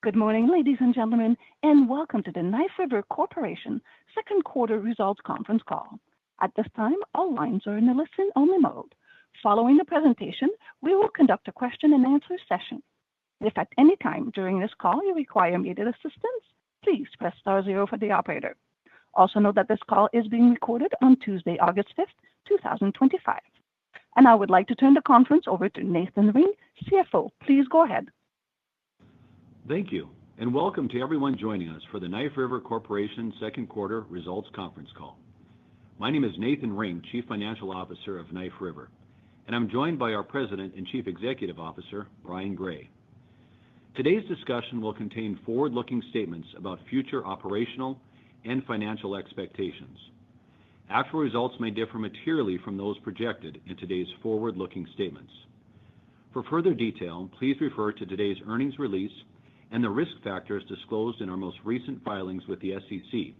Good morning, ladies and gentlemen, and welcome to the Knife River Corporation Second Quarter Results Conference Call. At this time, all lines are in a listen-only mode. Following the presentation, we will conduct a question-and-answer session. If at any time during this call you require immediate assistance, please press star zero for the operator. Also note that this call is being recorded on Tuesday, August 5th, 2025. And I would like to turn the conference over to Nathan Ring, CFO. Please go ahead. Thank you, and welcome to everyone joining us for the Knife River Corporation Second Quarter Results Conference Call. My name is Nathan Ring, Chief Financial Officer of Knife River, and I'm joined by our President and Chief Executive Officer, Brian Gray. Today's discussion will contain forward-looking statements about future operational and financial expectations. Actual results may differ materially from those projected in today's forward-looking statements. For further detail, please refer to today's earnings release and the risk factors disclosed in our most recent filings with the SEC,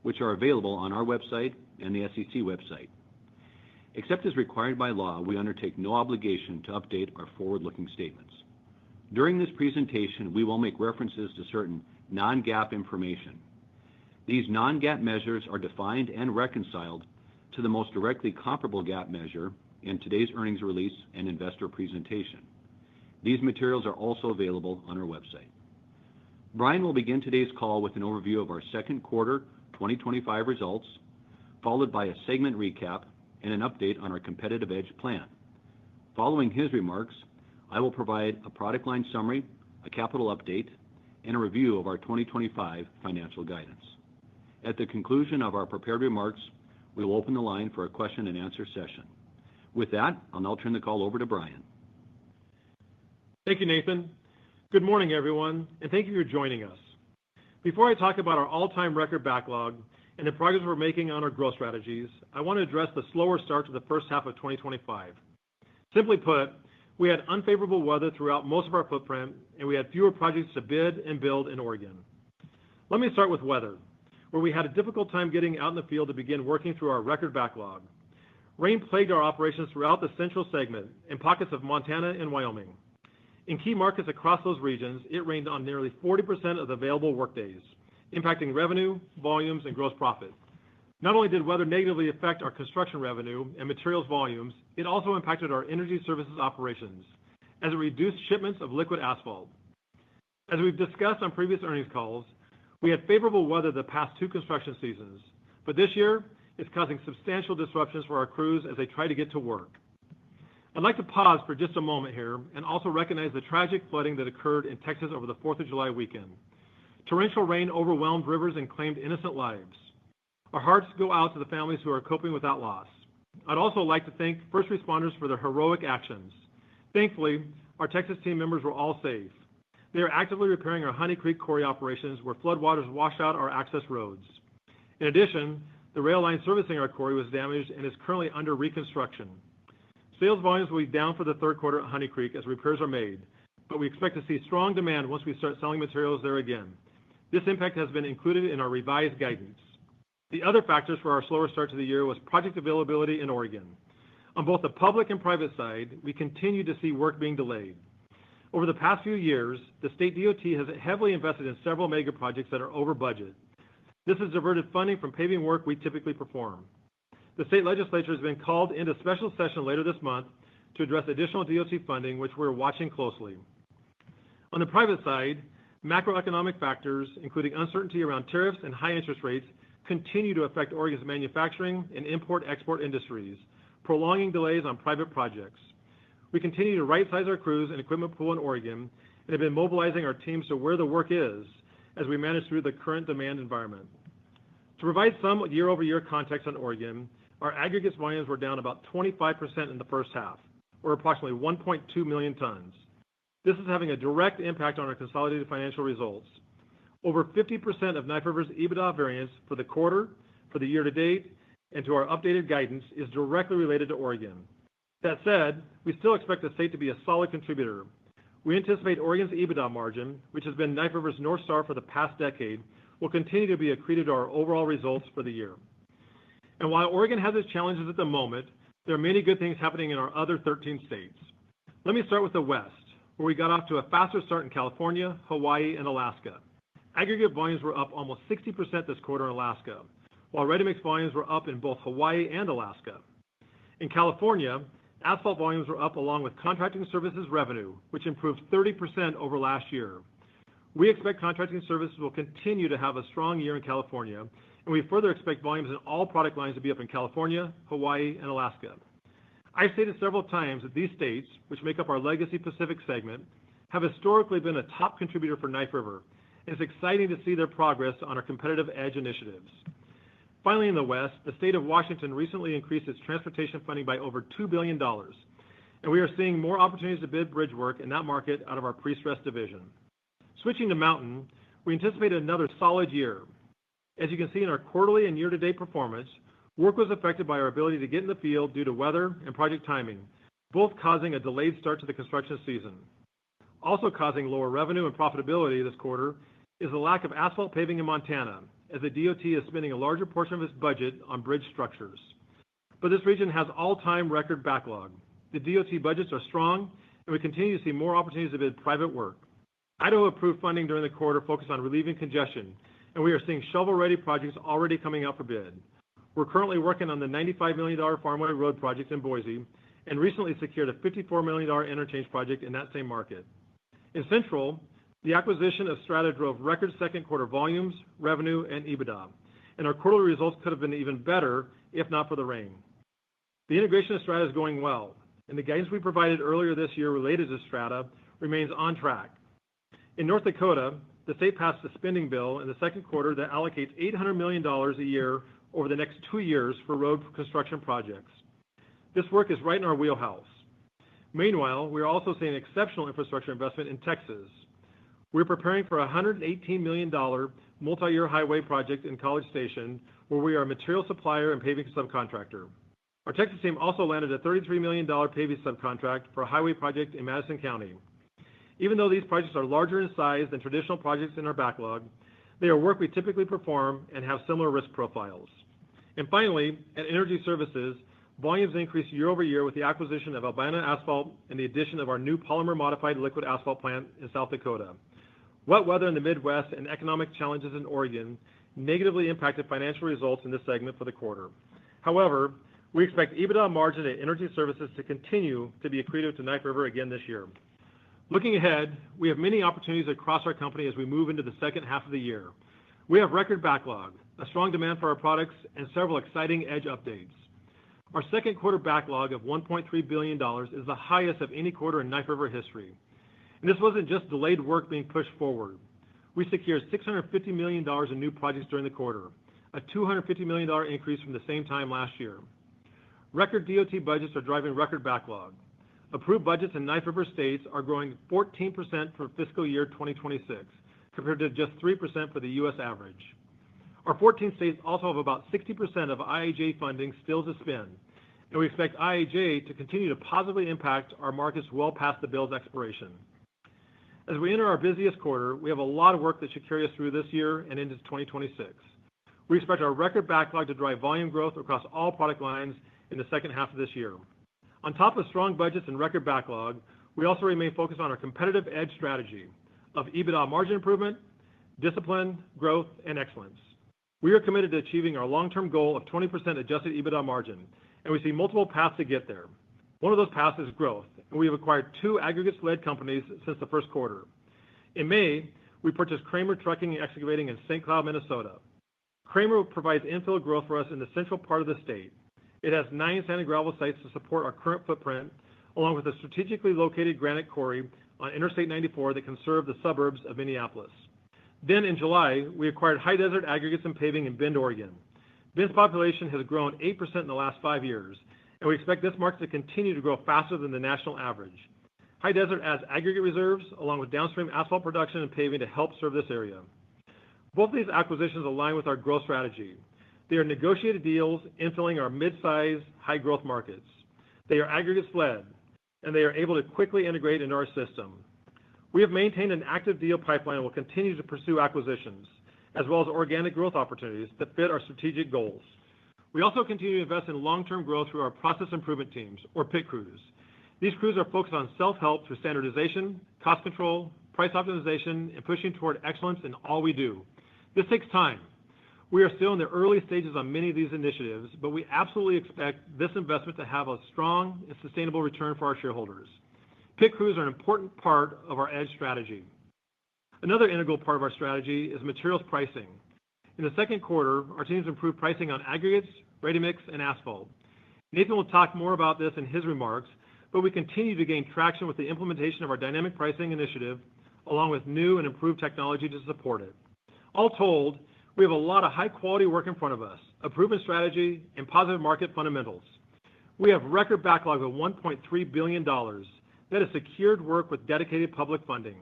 which are available on our website and the SEC website. Except as required by law, we undertake no obligation to update our forward-looking statements. During this presentation, we will make references to certain non-GAAP information. These non-GAAP measures are defined and reconciled to the most directly comparable GAAP measure in today's earnings release and investor presentation. These materials are also available on our website. Brian will begin today's call with an overview of our second quarter 2025 results, followed by a segment recap and an update on our competitive edge plan. Following his remarks, I will provide a product line summary, a capital update, and a review of our 2025 financial guidance. At the conclusion of our prepared remarks, we will open the line for a question-and-answer session. With that, I'll now turn the call over to Brian. Thank you, Nathan. Good morning, everyone, and thank you for joining us. Before I talk about our all-time record backlog and the progress we're making on our growth strategies, I want to address the slower start to the first half of 2025. Simply put, we had unfavorable weather throughout most of our footprint, and we had fewer projects to bid and build in Oregon. Let me start with weather, where we had a difficult time getting out in the field to begin working through our record backlog. Rain plagued our operations throughout the central segment and pockets of Montana and Wyoming. In key markets across those regions, it rained on nearly 40% of the available workdays, impacting revenue, volumes, and gross profit. Not only did weather negatively affect our construction revenue and materials volumes, it also impacted our energy services operations, as it reduced shipments of liquid asphalt. As we've discussed on previous earnings calls, we had favorable weather the past two construction seasons, but this year, it's causing substantial disruptions for our crews as they try to get to work. I'd like to pause for just a moment here and also recognize the tragic flooding that occurred in Texas over the 4th of July weekend. Torrential rain overwhelmed rivers and claimed innocent lives. Our hearts go out to the families who are coping with that loss. I'd also like to thank first responders for their heroic actions. Thankfully, our Texas team members were all safe. They are actively repairing our Honey Creek quarry operations where floodwaters washed out our access roads. In addition, the rail line servicing our quarry was damaged and is currently under reconstruction. Sales volumes will be down for the third quarter at Honey Creek as repairs are made, but we expect to see strong demand once we start selling materials there again. This impact has been included in our revised guidance. The other factors for our slower start to the year was project availability in Oregon. On both the public and private side, we continue to see work being delayed. Over the past few years, the state DOT has heavily invested in several mega projects that are over budget. This has diverted funding from paving work we typically perform. The state legislature has been called into special session later this month to address additional DOT funding, which we're watching closely. On the private side, macroeconomic factors, including uncertainty around tariffs and high interest rates, continue to affect Oregon's manufacturing and import-export industries, prolonging delays on private projects. We continue to right-size our crews and equipment pool in Oregon and have been mobilizing our teams to where the work is as we manage through the current demand environment. To provide some year-over-year context on Oregon, our aggregates volumes were down about 25% in the first half, or approximately 1.2 million tons. This is having a direct impact on our consolidated financial results. Over 50% of Knife River's EBITDA variance for the quarter, for the year to date, and to our updated guidance is directly related to Oregon. That said, we still expect the state to be a solid contributor. We anticipate Oregon's EBITDA margin, which has been Knife River's North Star for the past decade, will continue to be accretive to our overall results for the year. And while Oregon has its challenges at the moment, there are many good things happening in our other 13 states. Let me start with the West, where we got off to a faster start in California, Hawaii, and Alaska. Aggregate volumes were up almost 60% this quarter in Alaska, while ready-mix volumes were up in both Hawaii and Alaska. In California, asphalt volumes were up along with contracting services revenue, which improved 30% over last year. We expect contracting services will continue to have a strong year in California, and we further expect volumes in all product lines to be up in California, Hawaii, and Alaska. I've stated several times that these states, which make up our legacy Pacific segment, have historically been a top contributor for Knife River, and it's exciting to see their progress on our competitive edge initiatives. Finally, in the West, the state of Washington recently increased its transportation funding by over $2 billion, and we are seeing more opportunities to bid bridge work in that market out of our pre-stressed division. Switching to Mountain, we anticipate another solid year. As you can see in our quarterly and year-to-date performance, work was affected by our ability to get in the field due to weather and project timing, both causing a delayed start to the construction season. Also causing lower revenue and profitability this quarter is the lack of asphalt paving in Montana, as the DOT is spending a larger portion of its budget on bridge structures. But this region has all-time record backlog. The DOT budgets are strong, and we continue to see more opportunities to bid private work. Idaho approved funding during the quarter focused on relieving congestion, and we are seeing shovel-ready projects already coming out for bid. We're currently working on the $95 million Farmway Road project in Boise, and recently secured a $54 million interchange project in that same market. In Central, the acquisition of Strata drove record second quarter volumes, revenue, and EBITDA, and our quarterly results could have been even better if not for the rain. The integration of Strata is going well, and the guidance we provided earlier this year related to Strata remains on track. In North Dakota, the state passed a spending bill in the second quarter that allocates $800 million a year over the next 2 years for road construction projects. This work is right in our wheelhouse. Meanwhile, we are also seeing exceptional infrastructure investment in Texas. We're preparing for a $118 million multi-year highway project in College Station, where we are a material supplier and paving subcontractor. Our Texas team also landed a $33 million paving subcontract for a highway project in Madison County. Even though these projects are larger in size than traditional projects in our backlog, they are work we typically perform and have similar risk profiles. And finally, at Energy Services, volumes increased year over year with the acquisition of Albina Asphalt and the addition of our new polymer-modified liquid asphalt plant in South Dakota. Wet weather in the Midwest and economic challenges in Oregon negatively impacted financial results in this segment for the quarter. However, we expect EBITDA margin at Energy Services to continue to be accretive to Knife River again this year. Looking ahead, we have many opportunities across our company as we move into the second half of the year. We have record backlog, a strong demand for our products, and several exciting edge updates. Our second quarter backlog of $1.3 billion is the highest of any quarter in Knife River history. And this wasn't just delayed work being pushed forward. We secured $650 million in new projects during the quarter, a $250 million increase from the same time last year. Record DOT budgets are driving record backlog. Approved budgets in Knife River states are growing 14% for fiscal year 2026, compared to just 3% for the U.S. average. Our 14 states also have about 60% of IIJ funding still to spend, and we expect IIJ to continue to positively impact our markets well past the bill's expiration. As we enter our busiest quarter, we have a lot of work that should carry us through this year and into 2026. We expect our record backlog to drive volume growth across all product lines in the second half of this year. On top of strong budgets and record backlog, we also remain focused on our competitive edge strategy of EBITDA margin improvement, discipline, growth, and excellence. We are committed to achieving our long-term goal of 20% adjusted EBITDA margin, and we see multiple paths to get there. One of those paths is growth, and we have acquired 2 aggregates-led companies since the first quarter. In May, we purchased Kramer Trucking and Excavating in St. Cloud, Minnesota. Kramer provides infill growth for us in the central part of the state. It has 9 sand and gravel sites to support our current footprint, along with a strategically located granite quarry on Interstate 94 that can serve the suburbs of Minneapolis. Then in July, we acquired High Desert Aggregates and Paving in Bend, Oregon. Bend's population has grown 8% in the last 5 years, and we expect this market to continue to grow faster than the national average. High Desert adds aggregate reserves along with downstream asphalt production and paving to help serve this area. Both of these acquisitions align with our growth strategy. They are negotiated deals infilling our mid-size, high-growth markets. They are aggregates-led, and they are able to quickly integrate into our system. We have maintained an active deal pipeline and will continue to pursue acquisitions, as well as organic growth opportunities that fit our strategic goals. We also continue to invest in long-term growth through our process improvement teams, or PIT crews. These crews are focused on self-help through standardization, cost control, price optimization, and pushing toward excellence in all we do. This takes time. We are still in the early stages on many of these initiatives, but we absolutely expect this investment to have a strong and sustainable return for our shareholders. Pit crews are an important part of our EDGE strategy. Another integral part of our strategy is materials pricing. In the second quarter, our teams improved pricing on aggregates, ready-mix, and asphalt. Nathan will talk more about this in his remarks, but we continue to gain traction with the implementation of our dynamic pricing initiative, along with new and improved technology to support it. All told, we have a lot of high-quality work in front of us, a proven strategy, and positive market fundamentals. We have record backlogs of $1.3 billion. That is secured work with dedicated public funding.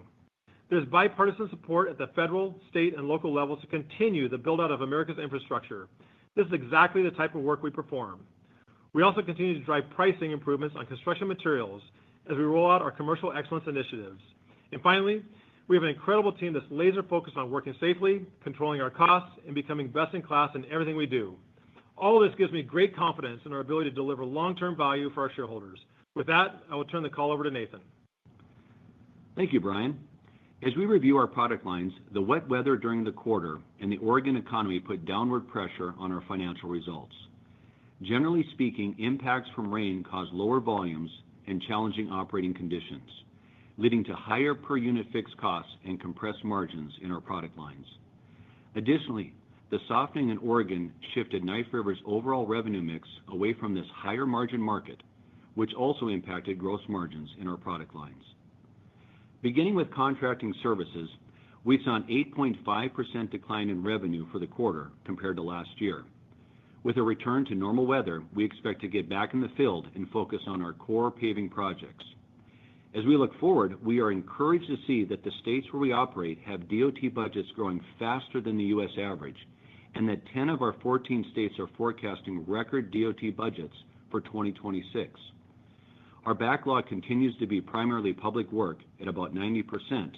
There's bipartisan support at the federal, state, and local levels to continue the build-out of America's infrastructure. This is exactly the type of work we perform. We also continue to drive pricing improvements on construction materials as we roll out our commercial excellence initiatives. And finally, we have an incredible team that's laser-focused on working safely, controlling our costs, and becoming best-in-class in everything we do. All of this gives me great confidence in our ability to deliver long-term value for our shareholders. With that, I will turn the call over to Nathan. Thank you, Brian. As we review our product lines, the wet weather during the quarter and the Oregon economy put downward pressure on our financial results. Generally speaking, impacts from rain cause lower volumes and challenging operating conditions, leading to higher per-unit fixed costs and compressed margins in our product lines. Additionally, the softening in Oregon shifted Knife River's overall revenue mix away from this higher margin market, which also impacted gross margins in our product lines. Beginning with contracting services, we saw an 8.5% decline in revenue for the quarter compared to last year. With a return to normal weather, we expect to get back in the field and focus on our core paving projects. As we look forward, we are encouraged to see that the states where we operate have DOT budgets growing faster than the U.S. average, and that 10 of our 14 states are forecasting record DOT budgets for 2026. Our backlog continues to be primarily public work at about 90%,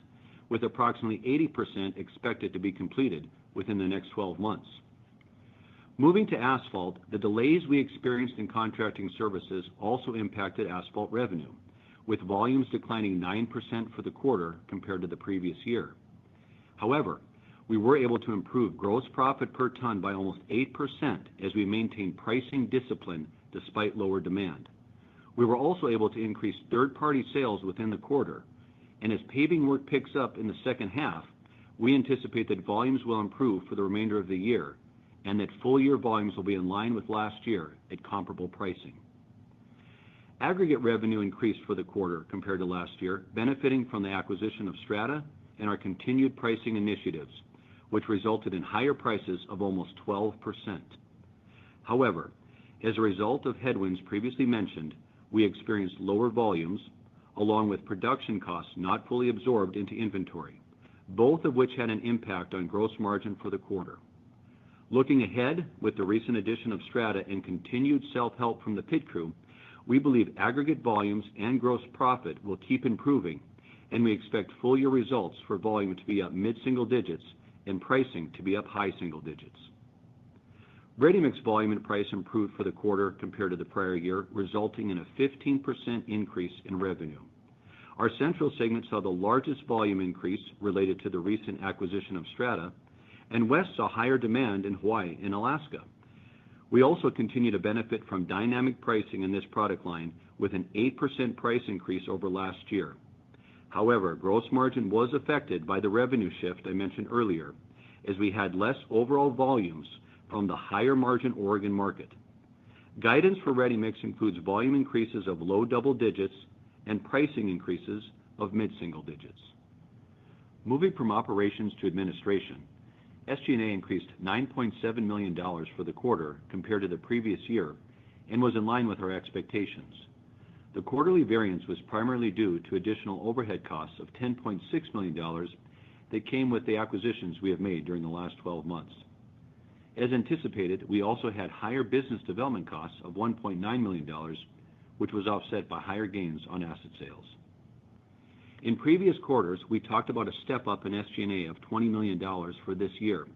with approximately 80% expected to be completed within the next 12 months. Moving to asphalt, the delays we experienced in contracting services also impacted asphalt revenue, with volumes declining 9% for the quarter compared to the previous year. However, we were able to improve gross profit per ton by almost 8% as we maintained pricing discipline despite lower demand. We were also able to increase third-party sales within the quarter, and as paving work picks up in the second half, we anticipate that volumes will improve for the remainder of the year, and that full-year volumes will be in line with last year at comparable pricing. Aggregate revenue increased for the quarter compared to last year, benefiting from the acquisition of Strata and our continued pricing initiatives, which resulted in higher prices of almost 12%. However, as a result of headwinds previously mentioned, we experienced lower volumes, along with production costs not fully absorbed into inventory, both of which had an impact on gross margin for the quarter. Looking ahead, with the recent addition of Strata and continued self-help from the pit crew, we believe aggregate volumes and gross profit will keep improving, and we expect full-year results for volume to be up mid-single digits and pricing to be up high single digits. Ready-mix volume and price improved for the quarter compared to the prior year, resulting in a 15% increase in revenue. Our central segment saw the largest volume increase related to the recent acquisition of Strata, and West saw higher demand in Hawaii and Alaska. We also continue to benefit from dynamic pricing in this product line with an 8% price increase over last year. However, gross margin was affected by the revenue shift I mentioned earlier, as we had less overall volumes from the higher margin Oregon market. Guidance for ready-mix includes volume increases of low double digits and pricing increases of mid-single digits. Moving from operations to administration, SG&A increased $9.7 million for the quarter compared to the previous year and was in line with our expectations. The quarterly variance was primarily due to additional overhead costs of $10.6 million that came with the acquisitions we have made during the last 12 months. As anticipated, we also had higher business development costs of $1.9 million, which was offset by higher gains on asset sales. In previous quarters, we talked about a step-up in SG&A of $20 million for this year,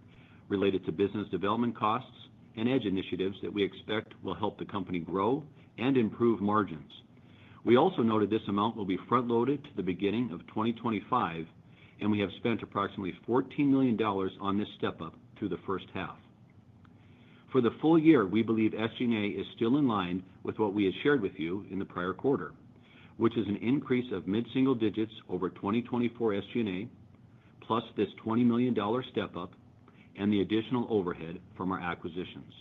related to business development costs and EDGE initiatives that we expect will help the company grow and improve margins. We also noted this amount will be front-loaded to the beginning of 2025, and we have spent approximately $14 million on this step-up through the first half. For the full year, we believe SG&A is still in line with what we had shared with you in the prior quarter, which is an increase of mid-single digits over 2024 SG&A, plus this $20 million step-up and the additional overhead from our acquisitions.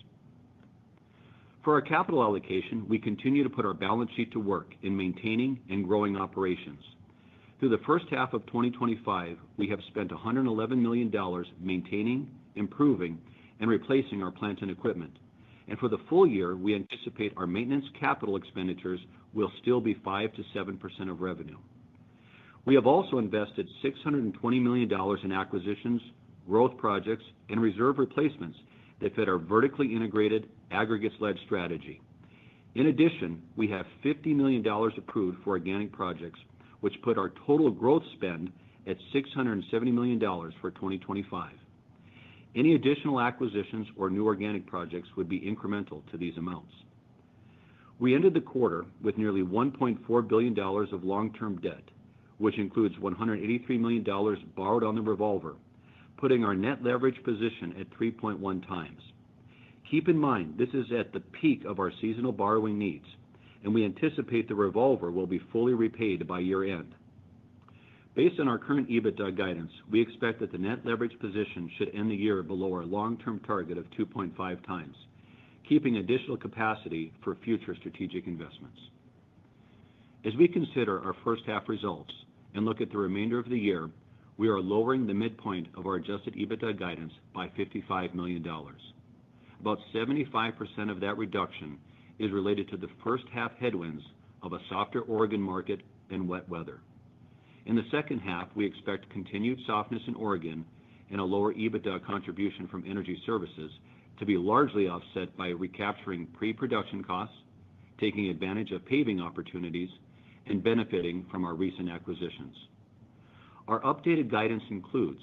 For our capital allocation, we continue to put our balance sheet to work in maintaining and growing operations. Through the first half of 2025, we have spent $111 million maintaining, improving, and replacing our plant and equipment. And for the full year, we anticipate our maintenance capital expenditures will still be 5 to 7% of revenue. We have also invested $620 million in acquisitions, growth projects, and reserve replacements that fit our vertically integrated, aggregates-led strategy. In addition, we have $50 million approved for organic projects, which put our total growth spend at $670 million for 2025. Any additional acquisitions or new organic projects would be incremental to these amounts. We ended the quarter with nearly $1.4 billion of long-term debt, which includes $183 million borrowed on the revolver, putting our net leverage position at 3.1 times. Keep in mind, this is at the peak of our seasonal borrowing needs, and we anticipate the revolver will be fully repaid by year-end. Based on our current EBITDA guidance, we expect that the net leverage position should end the year below our long-term target of 2.5 times, keeping additional capacity for future strategic investments. As we consider our first half results and look at the remainder of the year, we are lowering the midpoint of our adjusted EBITDA guidance by $55 million. About 75% of that reduction is related to the first half headwinds of a softer Oregon market and wet weather. In the second half, we expect continued softness in Oregon and a lower EBITDA contribution from energy services to be largely offset by recapturing pre-production costs, taking advantage of paving opportunities, and benefiting from our recent acquisitions. Our updated guidance includes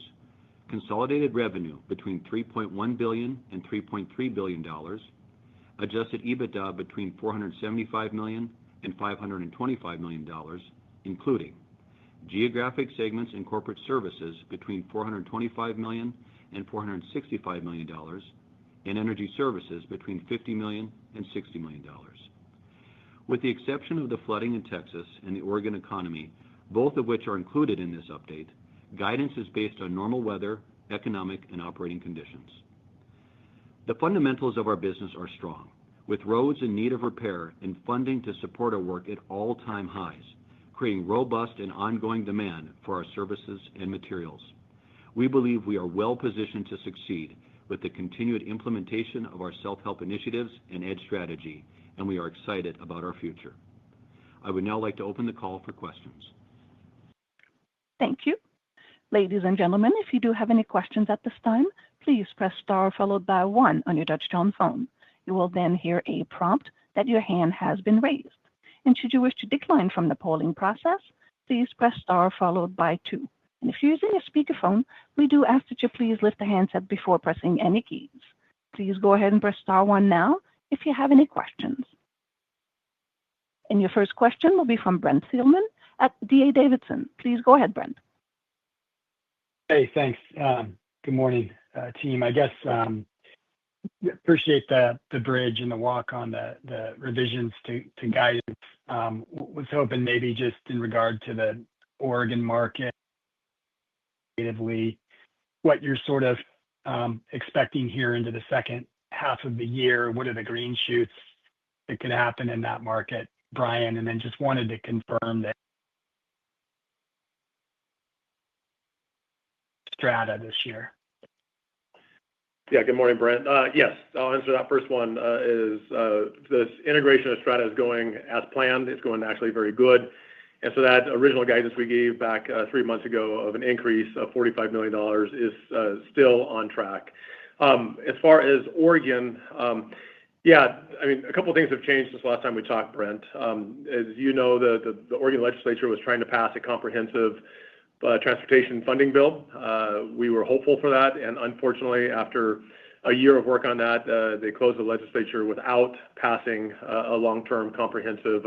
consolidated revenue between $3.1 billion and $3.3 billion, adjusted EBITDA between $475 million and $525 million, including geographic segments and corporate services between $425 million and $465 million, and energy services between $50 million and $60 million. With the exception of the flooding in Texas and the Oregon economy, both of which are included in this update, guidance is based on normal weather, economic, and operating conditions. The fundamentals of our business are strong, with roads in need of repair and funding to support our work at all-time highs, creating robust and ongoing demand for our services and materials. We believe we are well positioned to succeed with the continued implementation of our self-help initiatives and EDGE strategy, and we are excited about our future. I would now like to open the call for questions. Thank you. Ladies and gentlemen, if you do have any questions at this time, please press star followed by 1 on your touch-tone phone. You will then hear a prompt that your hand has been raised. And should you wish to decline from the polling process, please press star followed by 2. And if you're using a speakerphone, we do ask that you please lift the handset before pressing any keys. Please go ahead and press star 1 now if you have any questions. And your first question will be from Brent Thielman at D.A. Davidson. Please go ahead, Brent. Hey, thanks. Good morning, team. I guess appreciate the bridge and the walk on the revisions to guidance. Was hoping maybe just in regard to the Oregon market, what you're sort of expecting here into the second half of the year. What are the green shoots that could happen in that market, Brian? And then just wanted to confirm that strata this year. Yeah, good morning, Brent. Yes, I'll answer that first one. This integration of strata is going as planned. It's going actually very good. And so that original guidance we gave back 3 months ago of an increase of $45 million is still on track. As far as Oregon, yeah, I mean, a couple of things have changed since the last time we talked, Brent. As you know, the Oregon legislature was trying to pass a comprehensive transportation funding bill. We were hopeful for that, and unfortunately, after a year of work on that, they closed the legislature without passing a long-term comprehensive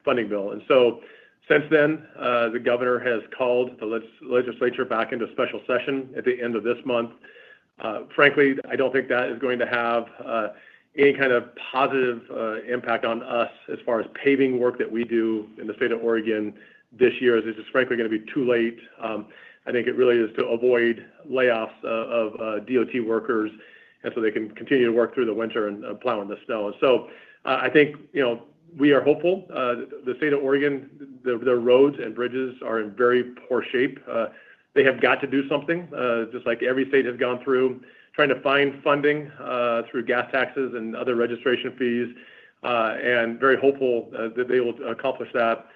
funding bill. And so since then, the governor has called the legislature back into special session at the end of this month. Frankly, I don't think that is going to have any kind of positive impact on us as far as paving work that we do in the state of Oregon this year. It's just frankly going to be too late. I think it really is to avoid layoffs of DOT workers, and so they can continue to work through the winter and plowing the snow. And so I think, we are hopeful. The state of Oregon, their roads and bridges are in very poor shape. They have got to do something, just like every state has gone through, trying to find funding through gas taxes and other registration fees, and very hopeful that they will accomplish that,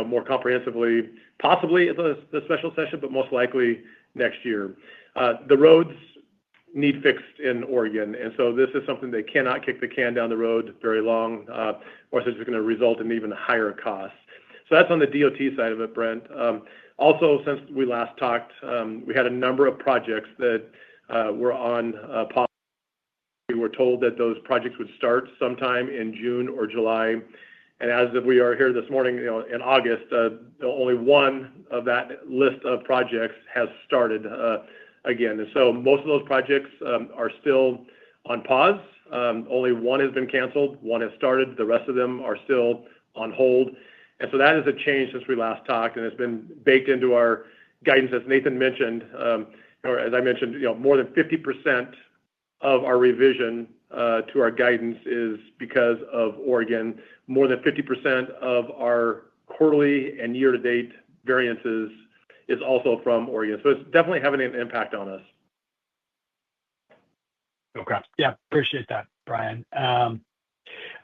more comprehensively, possibly at the special session, but most likely next year. The roads need fixed in Oregon, and so this is something they cannot kick the can down the road very long, or it's just going to result in even higher costs. So that's on the DOT side of it, Brent. Also, since we last talked, we had a number of projects that were on pause. We were told that those projects would start sometime in June or July. And as we are here this morning, in August, only one of that list of projects has started again. And so most of those projects are still on pause. Only one has been canceled, one has started, the rest of them are still on hold. And so that is a change since we last talked, and it's been baked into our guidance, as Nathan mentioned, or as I mentioned, more than 50% of our revision to our guidance is because of Oregon. More than 50% of our quarterly and year-to-date variances is also from Oregon. So it's definitely having an impact on us. Okay. Yeah, appreciate that, Brian. And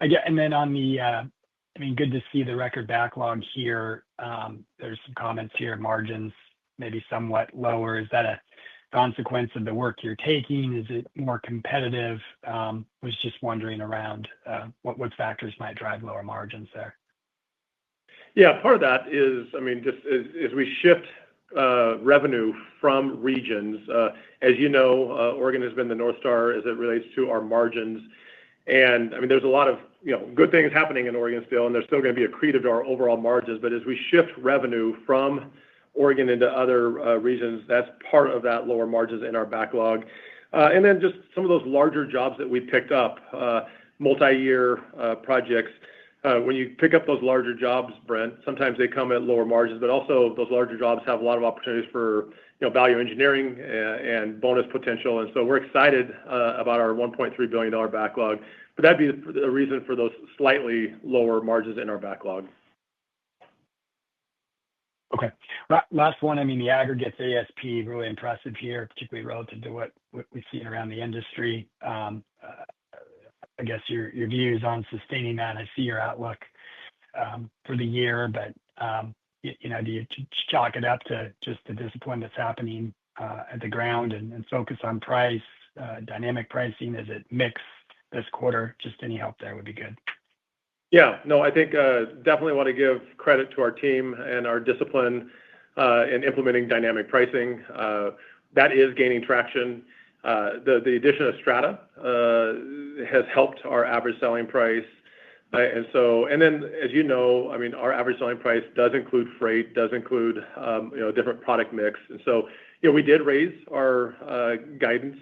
then on the, good to see the record backlog here. There's some comments here, margins maybe somewhat lower. Is that a consequence of the work you're taking? Is it more competitive? Was just wondering around what factors might drive lower margins there. Yeah, part of that is, just as we shift revenue from regions, as you know, Oregon has been the North Star as it relates to our margins. And there's a lot of good things happening in Oregon still, and they're still going to be accretive to our overall margins. But as we shift revenue from Oregon into other regions, that's part of that lower margins in our backlog. And then just some of those larger jobs that we picked up, multi-year projects. When you pick up those larger jobs, Brent, sometimes they come at lower margins, but also those larger jobs have a lot of opportunities for value engineering and bonus potential. And so we're excited about our $1.3 billion backlog, but that'd be the reason for those slightly lower margins in our backlog. Okay. Last one, the aggregates ASP, really impressive here, particularly relative to what we've seen around the industry. I guess your views on sustaining that. I see your outlook for the year, but do you chalk it up to just the discipline that's happening at the ground and focus on price, dynamic pricing? Is it mix this quarter? Just any help there would be good. Yeah, no, I think definitely want to give credit to our team and our discipline in implementing dynamic pricing. That is gaining traction. The addition of Strata has helped our average selling price. And then, as you know, our average selling price does include freight, does include different product mix. And so, we did raise our guidance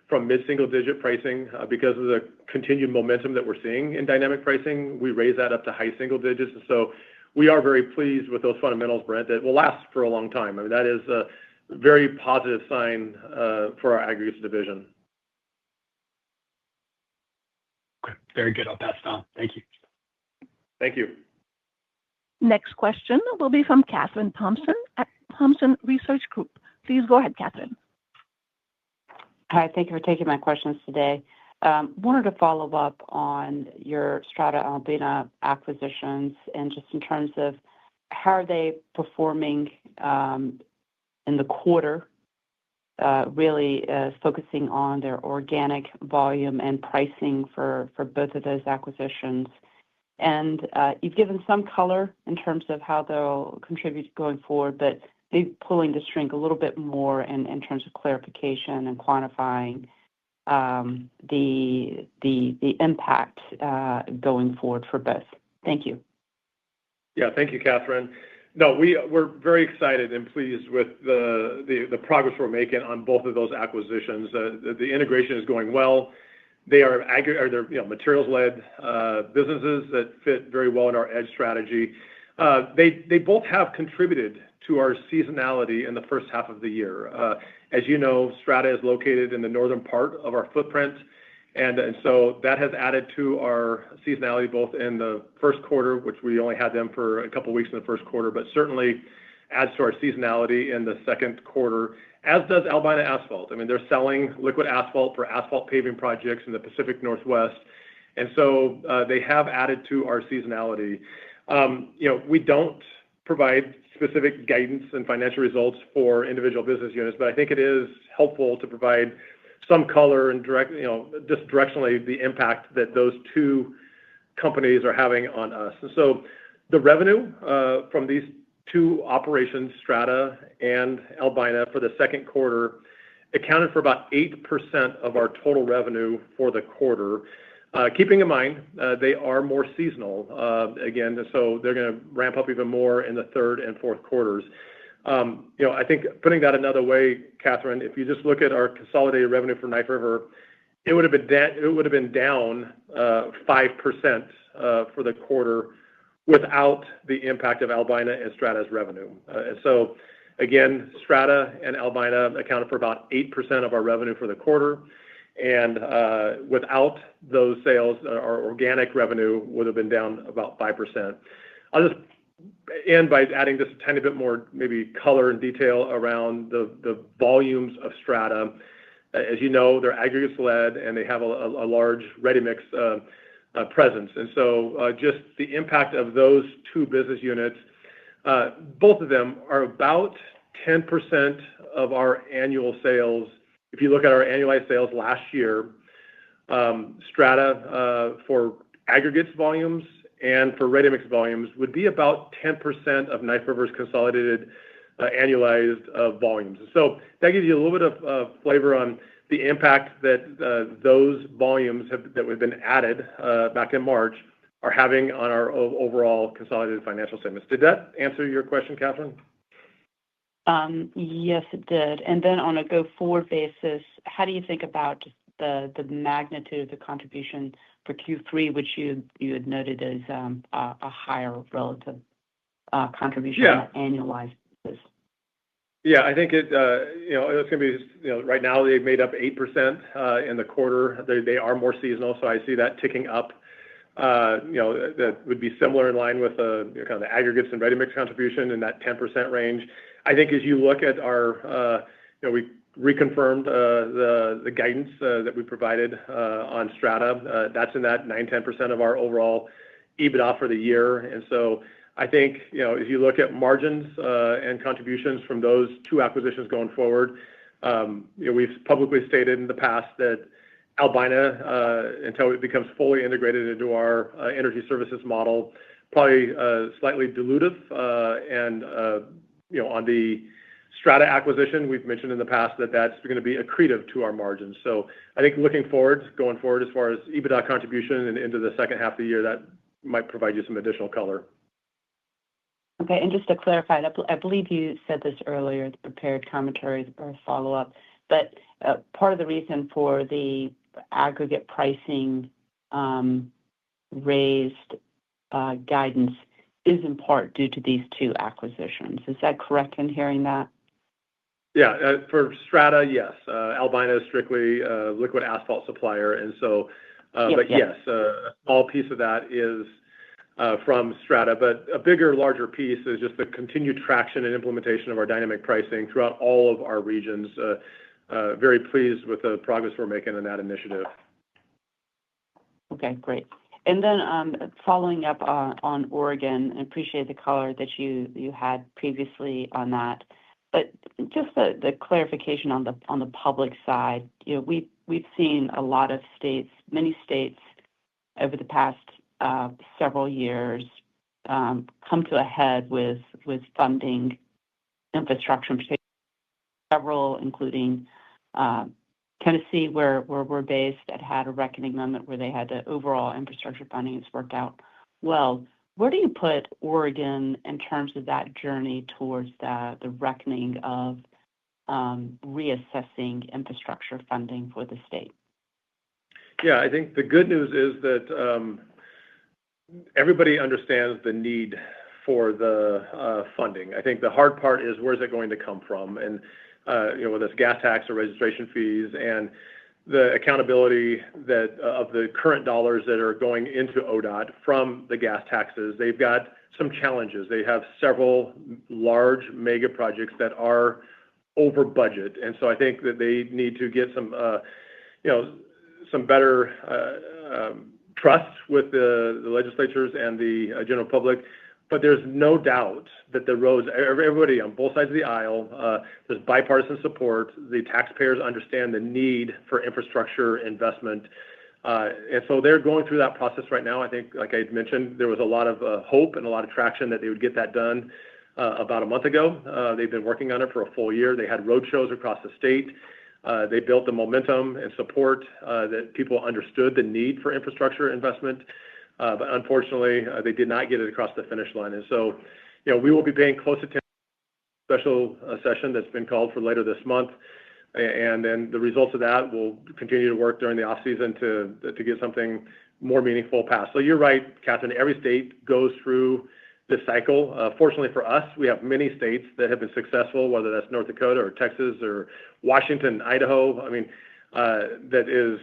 from mid-single digit pricing because of the continued momentum that we're seeing in dynamic pricing. We raised that up to high single digits. And so we are very pleased with those fundamentals, Brent, that will last for a long time. That is a very positive sign for our aggregates division. Okay. Very good. I'll pass it on. Thank you. Thank you. Next question will be from Catherine Thompson at Thompson Research Group. Please go ahead, Catherine. Hi, thank you for taking my questions today. Wanted to follow up on your Strata Albina acquisitions and just in terms of how are they performing in the quarter, really focusing on their organic volume and pricing for both of those acquisitions. And you've given some color in terms of how they'll contribute going forward, but maybe pulling the string a little bit more in terms of clarification and quantifying the impact going forward for both. Thank you. Yeah, thank you, Catherine. No, we're very excited and pleased with the progress we're making on both of those acquisitions. The integration is going well. They are they're materials-led businesses that fit very well in our edge strategy. They both have contributed to our seasonality in the first half of the year. As you know, Strata is located in the northern part of our footprint, and so that has added to our seasonality both in the first quarter, which we only had them for a couple of weeks in the first quarter, but certainly adds to our seasonality in the second quarter, as does Albina Asphalt. I mean, they're selling liquid asphalt for asphalt paving projects in the Pacific Northwest, and so they have added to our seasonality. We don't provide specific guidance and financial results for individual business units, but I think it is helpful to provide some color and just directionally the impact that those two companies are having on us. And so the revenue from these two operations, Strata and Albina, for the second quarter accounted for about 8% of our total revenue for the quarter. Keeping in mind, they are more seasonal again, so they're going to ramp up even more in the third and fourth quarters. I think putting that another way, Catherine, if you just look at our consolidated revenue for Knife River, it would have been down 5% for the quarter without the impact of Albina and Strata's revenue. And so again, Strata and Albina accounted for about 8% of our revenue for the quarter, and without those sales, our organic revenue would have been down about 5%. I'll just end by adding just a tiny bit more maybe color and detail around the volumes of Strata. As you know, they're aggregates led and they have a large ready mix presence. And so just the impact of those two business units, both of them are about 10% of our annual sales. If you look at our annualized sales last year, Strata for aggregates volumes and for ready mix volumes would be about 10% of Knife River's consolidated annualized volumes. So that gives you a little bit of flavor on the impact that those volumes that have been added back in March are having on our overall consolidated financial statements. Did that answer your question, Catherine? Yes, it did. And then on a go-forward basis, how do you think about the magnitude of the contribution for Q3, which you had noted as a higher relative contribution on an annualized basis? Yeah, I think it's going to be, right now they've made up 8% in the quarter. They are more seasonal, so I see that ticking up. That would be similar in line with kind of the aggregates and ready mix contribution in that 10% range. I think as you look at our, we reconfirmed the guidance that we provided on Strata. That's in that 9-10% of our overall EBITDA for the year. And so I think, if you look at margins and contributions from those two acquisitions going forward, we've publicly stated in the past that Albina, until it becomes fully integrated into our energy services model, probably slightly dilutive. And on the Strata acquisition, we've mentioned in the past that that's going to be accretive to our margins. So I think going forward, as far as EBITDA contribution and into the second half of the year, that might provide you some additional color. Okay, and just to clarify, I believe you said this earlier, the prepared commentary or follow-up, but part of the reason for the aggregate pricing raised guidance is in part due to these two acquisitions. Is that correct in hearing that? Yeah, for Strata, yes. Albina is strictly a liquid asphalt supplier, and so, yes, a small piece of that is from Strata, but a larger piece is just the continued traction and implementation of our dynamic pricing throughout all of our regions. Very pleased with the progress we're making in that initiative. Okay, great. And then following up on Oregon, I appreciate the color that you had previously on that. But just the clarification on the public side, we've seen a lot of states, many states over the past several years come to a head with funding infrastructure, several, including Tennessee, where we're based, that had a reckoning moment where they had the overall infrastructure funding has worked out well. Where do you put Oregon in terms of that journey towards the reckoning of reassessing infrastructure funding for the state? Yeah, I think the good news is that everybody understands the need for the funding. I think the hard part is where's it going to come from, and whether it's gas tax or registration fees, and the accountability that of the current dollars that are going into ODOT from the gas taxes. They've got some challenges. They have several large mega projects that are over budget, and so I think that they need to get some better trust with the legislatures and the general public. But there's no doubt that the roads, everybody on both sides of the aisle, there's bipartisan support. The taxpayers understand the need for infrastructure investment. And so they're going through that process right now. I think, like I mentioned, there was a lot of hope and a lot of traction that they would get that done about a month ago. They've been working on it for a full year. They had road shows across the state. They built the momentum and support that people understood the need for infrastructure investment. But unfortunately, they did not get it across the finish line. And so, we will be paying close attention to the special session that's been called for later this month. And then the results of that will continue to work during the off season to get something more meaningful passed. So you're right, Catherine, every state goes through this cycle. Fortunately for us, we have many states that have been successful, whether that's North Dakota or Texas or Washington, Idaho. I mean, that is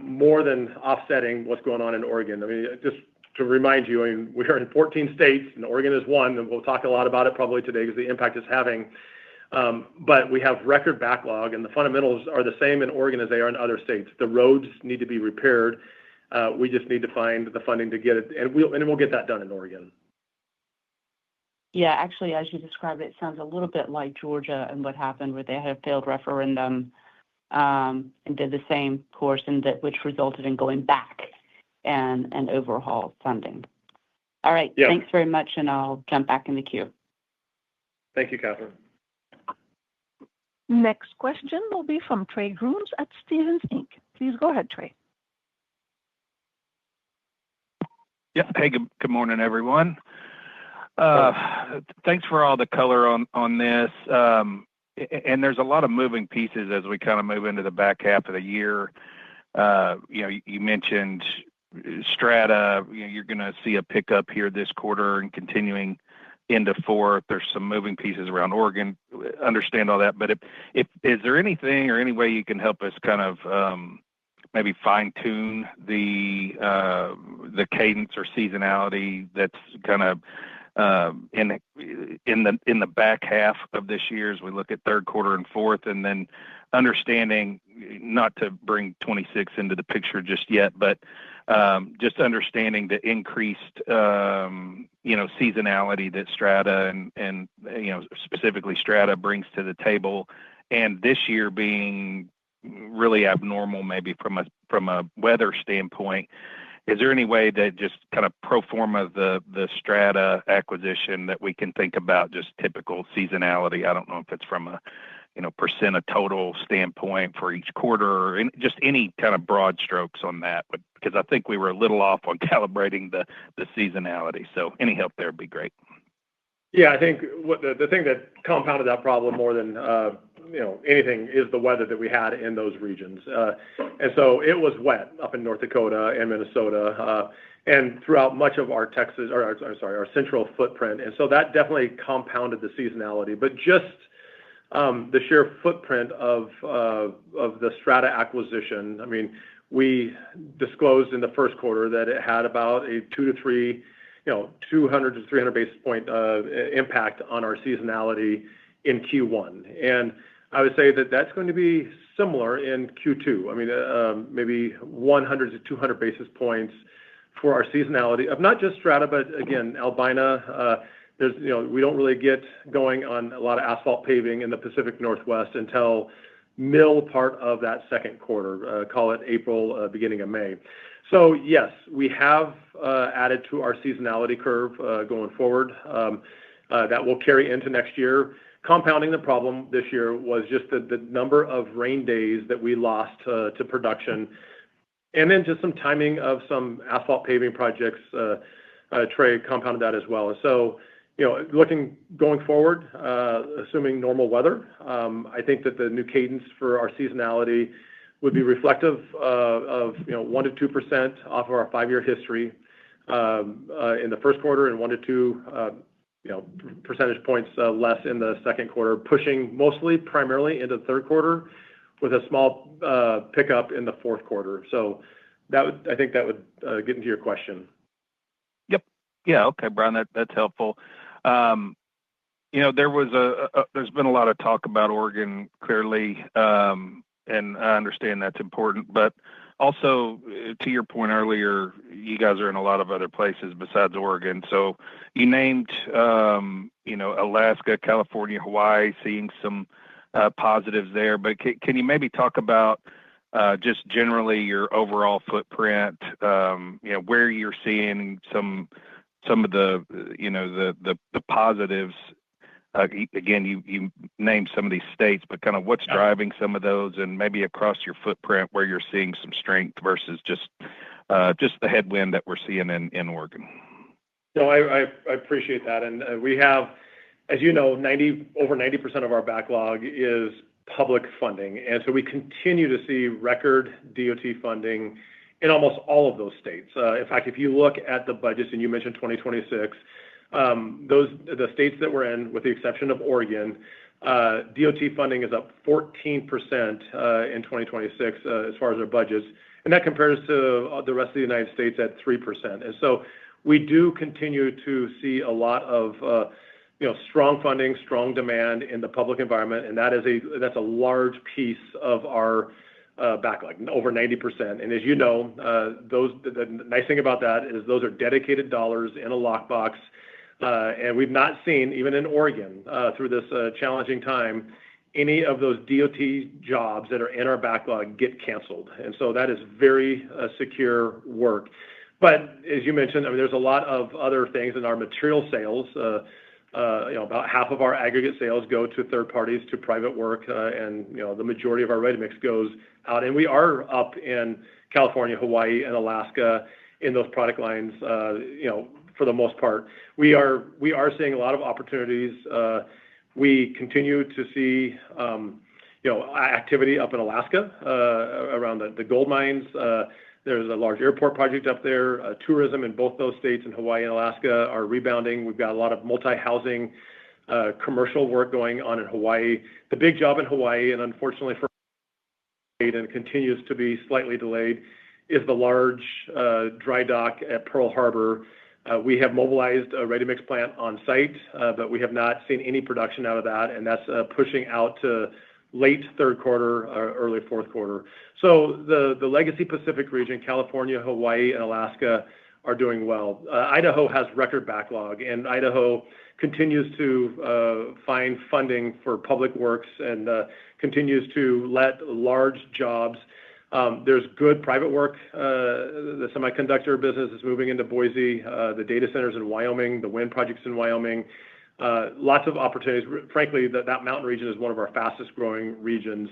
more than offsetting what's going on in Oregon. I mean, just to remind you, we are in 14 states, and Oregon is one, and we'll talk a lot about it probably today because the impact it's having. But we have record backlog, and the fundamentals are the same in Oregon as they are in other states. The roads need to be repaired. We just need to find the funding to get it, and we'll get that done in Oregon. Yeah, actually, as you described it, it sounds a little bit like Georgia and what happened where they had a failed referendum and did the same course, which resulted in going back and overhaul funding. All right, Yeah. Thanks very much, and I'll jump back in the queue. Thank you, Catherine. Next question will be from Trey Grooms at Stephens Inc. Please go ahead, Trey. Yeah. Hey, good morning, everyone. Thanks for all the color on this. And there's a lot of moving pieces as we kind of move into the back half of the year. You mentioned Strata. You're going to see a pickup here this quarter and continuing into fourth. There's some moving pieces around Oregon. Understand all that, but is there anything or any way you can help us kind of maybe fine tune the cadence or seasonality that's kind of in the back half of this year as we look at third quarter and fourth, and then understanding, not to bring 26 into the picture just yet, but just understanding the increased seasonality that Strata and specifically Strata brings to the table, and this year being really abnormal maybe from a weather standpoint. Is there any way that just kind of pro forma the Strata acquisition that we can think about just typical seasonality? I don't know if it's from a percent of total standpoint for each quarter or just any kind of broad strokes on that, because I think we were a little off on calibrating the seasonality. So any help there would be great. Yeah, I think the thing that compounded that problem more than anything is the weather that we had in those regions, and so it was wet up in North Dakota and Minnesota, and throughout much of our our central footprint, and so that definitely compounded the seasonality. But just the sheer footprint of the Strata acquisition. I mean, we disclosed in the first quarter that it had about a 200 to 300 basis point impact on our seasonality in Q1. And I would say that that's going to be similar in Q2. I mean, maybe 100 to 200 basis points for our seasonality of not just Strata, but again, Albina. We don't really get going on a lot of asphalt paving in the Pacific Northwest until middle part of that second quarter, call it April, beginning of May. So yes, we have added to our seasonality curve going forward. That will carry into next year. Compounding the problem this year was just the number of rain days that we lost to production, and then just some timing of some asphalt paving projects Trey compounded that as well. So, going forward, assuming normal weather, I think that the new cadence for our seasonality would be reflective of 1% to 2% off of our 5-year history in the first quarter, and 1 to 2 percentage points less in the second quarter, pushing primarily into the third quarter with a small pickup in the fourth quarter. So I think that would get into your question. Yep. Yeah. Okay, Brian, that's helpful. There's been a lot of talk about Oregon, clearly, and I understand that's important, but also, to your point earlier, you guys are in a lot of other places besides Oregon. So you named, Alaska, California, Hawaii, seeing some positives there. But can you maybe talk about just generally your overall footprint, where you're seeing some of the positives? Again, you named some of these states, but kind of what's driving some of those, and maybe across your footprint where you're seeing some strength versus just the headwind that we're seeing in Oregon. No, I appreciate that. And we have, as you know, over 90% of our backlog is public funding. And so we continue to see record DOT funding in almost all of those states. In fact, if you look at the budgets, and you mentioned 2026, the states that we're in, with the exception of Oregon, DOT funding is up 14% in 2026 as far as their budgets, and that compares to the rest of the United States at 3%. And so we do continue to see a lot of strong funding, strong demand in the public environment, and that's a large piece of our backlog, over 90%. And as you know, the nice thing about that is those are dedicated dollars in a lockbox. And we've not seen, even in Oregon, through this challenging time, any of those DOT jobs that are in our backlog get canceled. And so that is very secure work. But as you mentioned, there's a lot of other things in our material sales. About half of our aggregate sales go to third parties, to private work, and the majority of our ready-mix goes out. And we are up in California, Hawaii, and Alaska in those product lines. For the most part, we are seeing a lot of opportunities. We continue to see activity up in Alaska around the gold mines. There's a large airport project up there. Tourism in both those states, in Hawaii and Alaska, are rebounding. We've got a lot of multi-housing commercial work going on in Hawaii. The big job in Hawaii, and unfortunately for and continues to be slightly delayed, is the large dry dock at Pearl Harbor. We have mobilized a ready-mix plant on site, but we have not seen any production out of that, and that's pushing out to late third quarter or early fourth quarter. So the legacy Pacific region, California, Hawaii, and Alaska, are doing well. Idaho has record backlog, and Idaho continues to find funding for public works and continues to let large jobs. There's good private work. The semiconductor business is moving into Boise, the data centers in Wyoming, the wind projects in Wyoming. Lots of opportunities. Frankly, that mountain region is one of our fastest growing regions.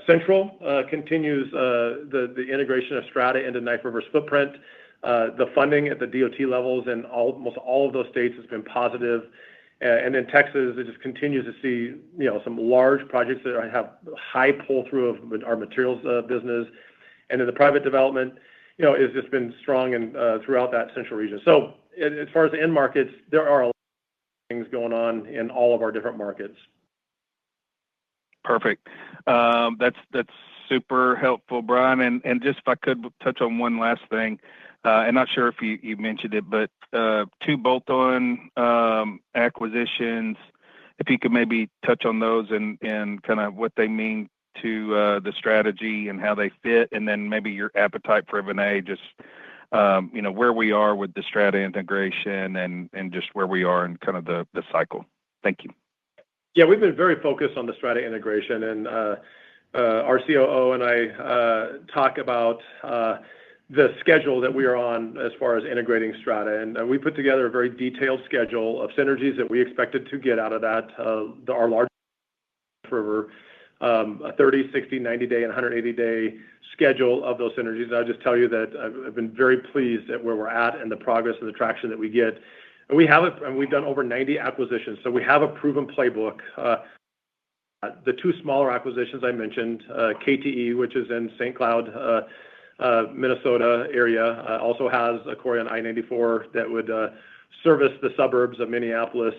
Central continues the integration of Strata into Knife River's footprint. The funding at the DOT levels in almost all of those states has been positive. And in Texas, it just continues to see some large projects that have high pull-through of our materials business. And then the private development has just been strong and throughout that central region. So as far as the end markets, there are a lot of things going on in all of our different markets. Perfect. That's super helpful, Brian. And just if I could touch on one last thing, and not sure if you mentioned it, but 2 bolt-on acquisitions, if you could maybe touch on those and kind of what they mean to the strategy and how they fit, and then maybe your appetite for M&A, just where we are with the Strata integration and just where we are in kind of the cycle. Thank you. Yeah, we've been very focused on the Strata integration, and our COO and I talk about the schedule that we are on as far as integrating Strata. And we put together a very detailed schedule of synergies that we expected to get out of that. Our large River, a 30, 60, 90-day, and 180-day schedule of those synergies. I'll just tell you that I've been very pleased at where we're at and the progress and the traction that we get. And we have it, and we've done over 90 acquisitions, so we have a proven playbook. The two smaller acquisitions I mentioned, KTE, which is in St. Cloud, Minnesota area, also has a quarry on I-94 that would service the suburbs of Minneapolis.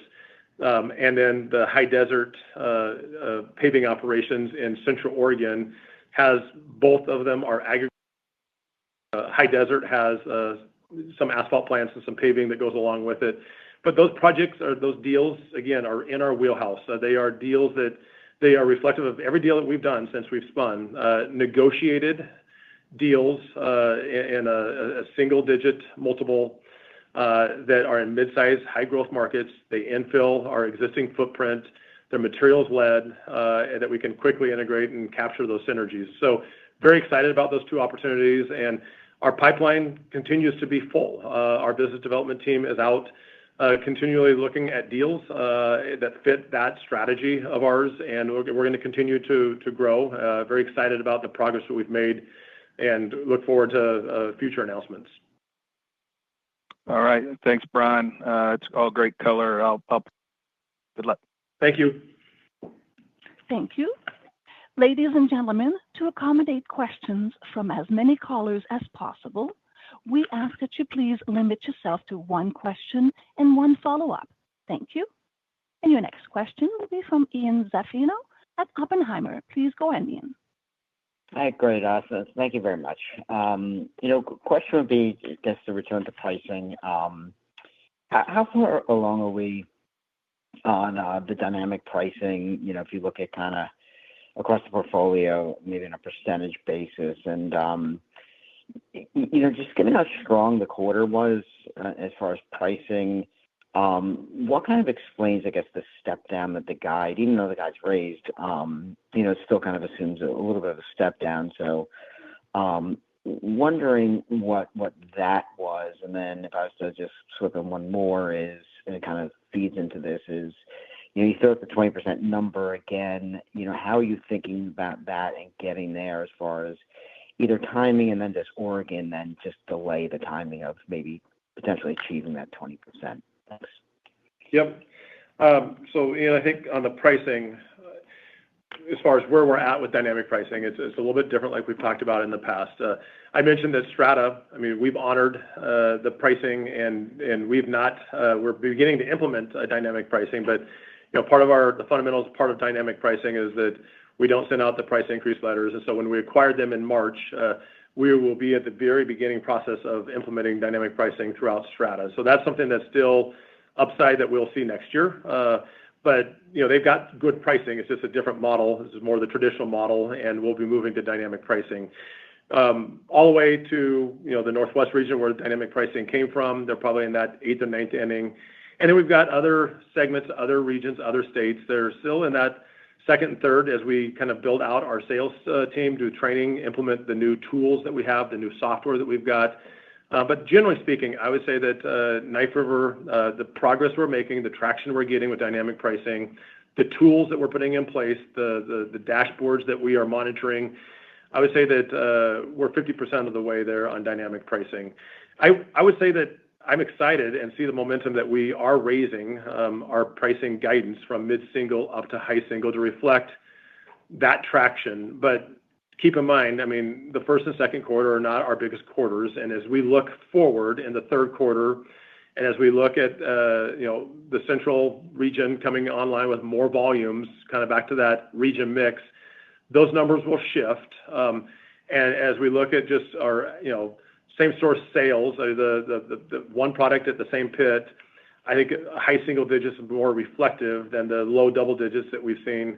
And then the High Desert paving operations in Central Oregon has both of them are aggregate. High Desert has some asphalt plants and some paving that goes along with it. But those projects or those deals, again, are in our wheelhouse. They are deals that they are reflective of every deal that we've done since we've spun. Negotiated deals in a single-digit multiple that are in mid-size, high-growth markets. They infill our existing footprint. They're materials-led, and that we can quickly integrate and capture those synergies. So very excited about those two opportunities, and our pipeline continues to be full. Our business development team is out continually looking at deals that fit that strategy of ours, and we're going to continue to grow. Very excited about the progress that we've made and look forward to future announcements. All right. Thanks, Brian. It's all great color. Good luck. Thank you. Thank you. Ladies and gentlemen, to accommodate questions from as many callers as possible, we ask that you please limit yourself to one question and one follow-up. Thank you. And your next question will be from Ian Zaffino at Oppenheimer. Please go ahead, Ian. Hi, great. Awesome. Thank you very much. Question would be, I guess, to return to pricing. How far along are we on the dynamic pricing? If you look at kind of across the portfolio, maybe on a percentage basis, and just given how strong the quarter was as far as pricing, what kind of explains, I guess, the step down that the guide, even though the guide's raised, it still kind of assumes a little bit of a step down. So wondering what that was. And then if I was to just slip in one more is, and it kind of feeds into this, is, you throw out the 20% number again, how are you thinking about that and getting there as far as either timing and then just Oregon, then just delay the timing of maybe potentially achieving that 20%? Thanks. Yep. So, I think on the pricing, as far as where we're at with dynamic pricing, it's a little bit different like we've talked about in the past. I mentioned that Strata, we've honored the pricing and we've not, we're beginning to implement dynamic pricing, but part of the fundamentals, part of dynamic pricing is that we don't send out the price increase letters. And so when we acquired them in March, we will be at the very beginning process of implementing dynamic pricing throughout Strata. So that's something that's still upside that we'll see next year. But they've got good pricing. It's just a different model. This is more the traditional model, and we'll be moving to dynamic pricing. All the way to the Northwest region where dynamic pricing came from. They're probably in that 8th or 9th inning. And then we've got other segments, other regions, other states that are still in that second and third as we kind of build out our sales team, do training, implement the new tools that we have, the new software that we've got. But generally speaking, I would say that Knife River, the progress we're making, the traction we're getting with dynamic pricing, the tools that we're putting in place, the dashboards that we are monitoring, I would say that we're 50% of the way there on dynamic pricing. I would say that I'm excited and see the momentum that we are raising our pricing guidance from mid-single up to high single to reflect that traction. But keep in mind, the first and second quarter are not our biggest quarters. And as we look forward in the third quarter, and as we look at the central region coming online with more volumes, kind of back to that region mix, those numbers will shift. And as we look at just our same source sales, the one product at the same pit, I think high single digits is more reflective than the low double digits that we've seen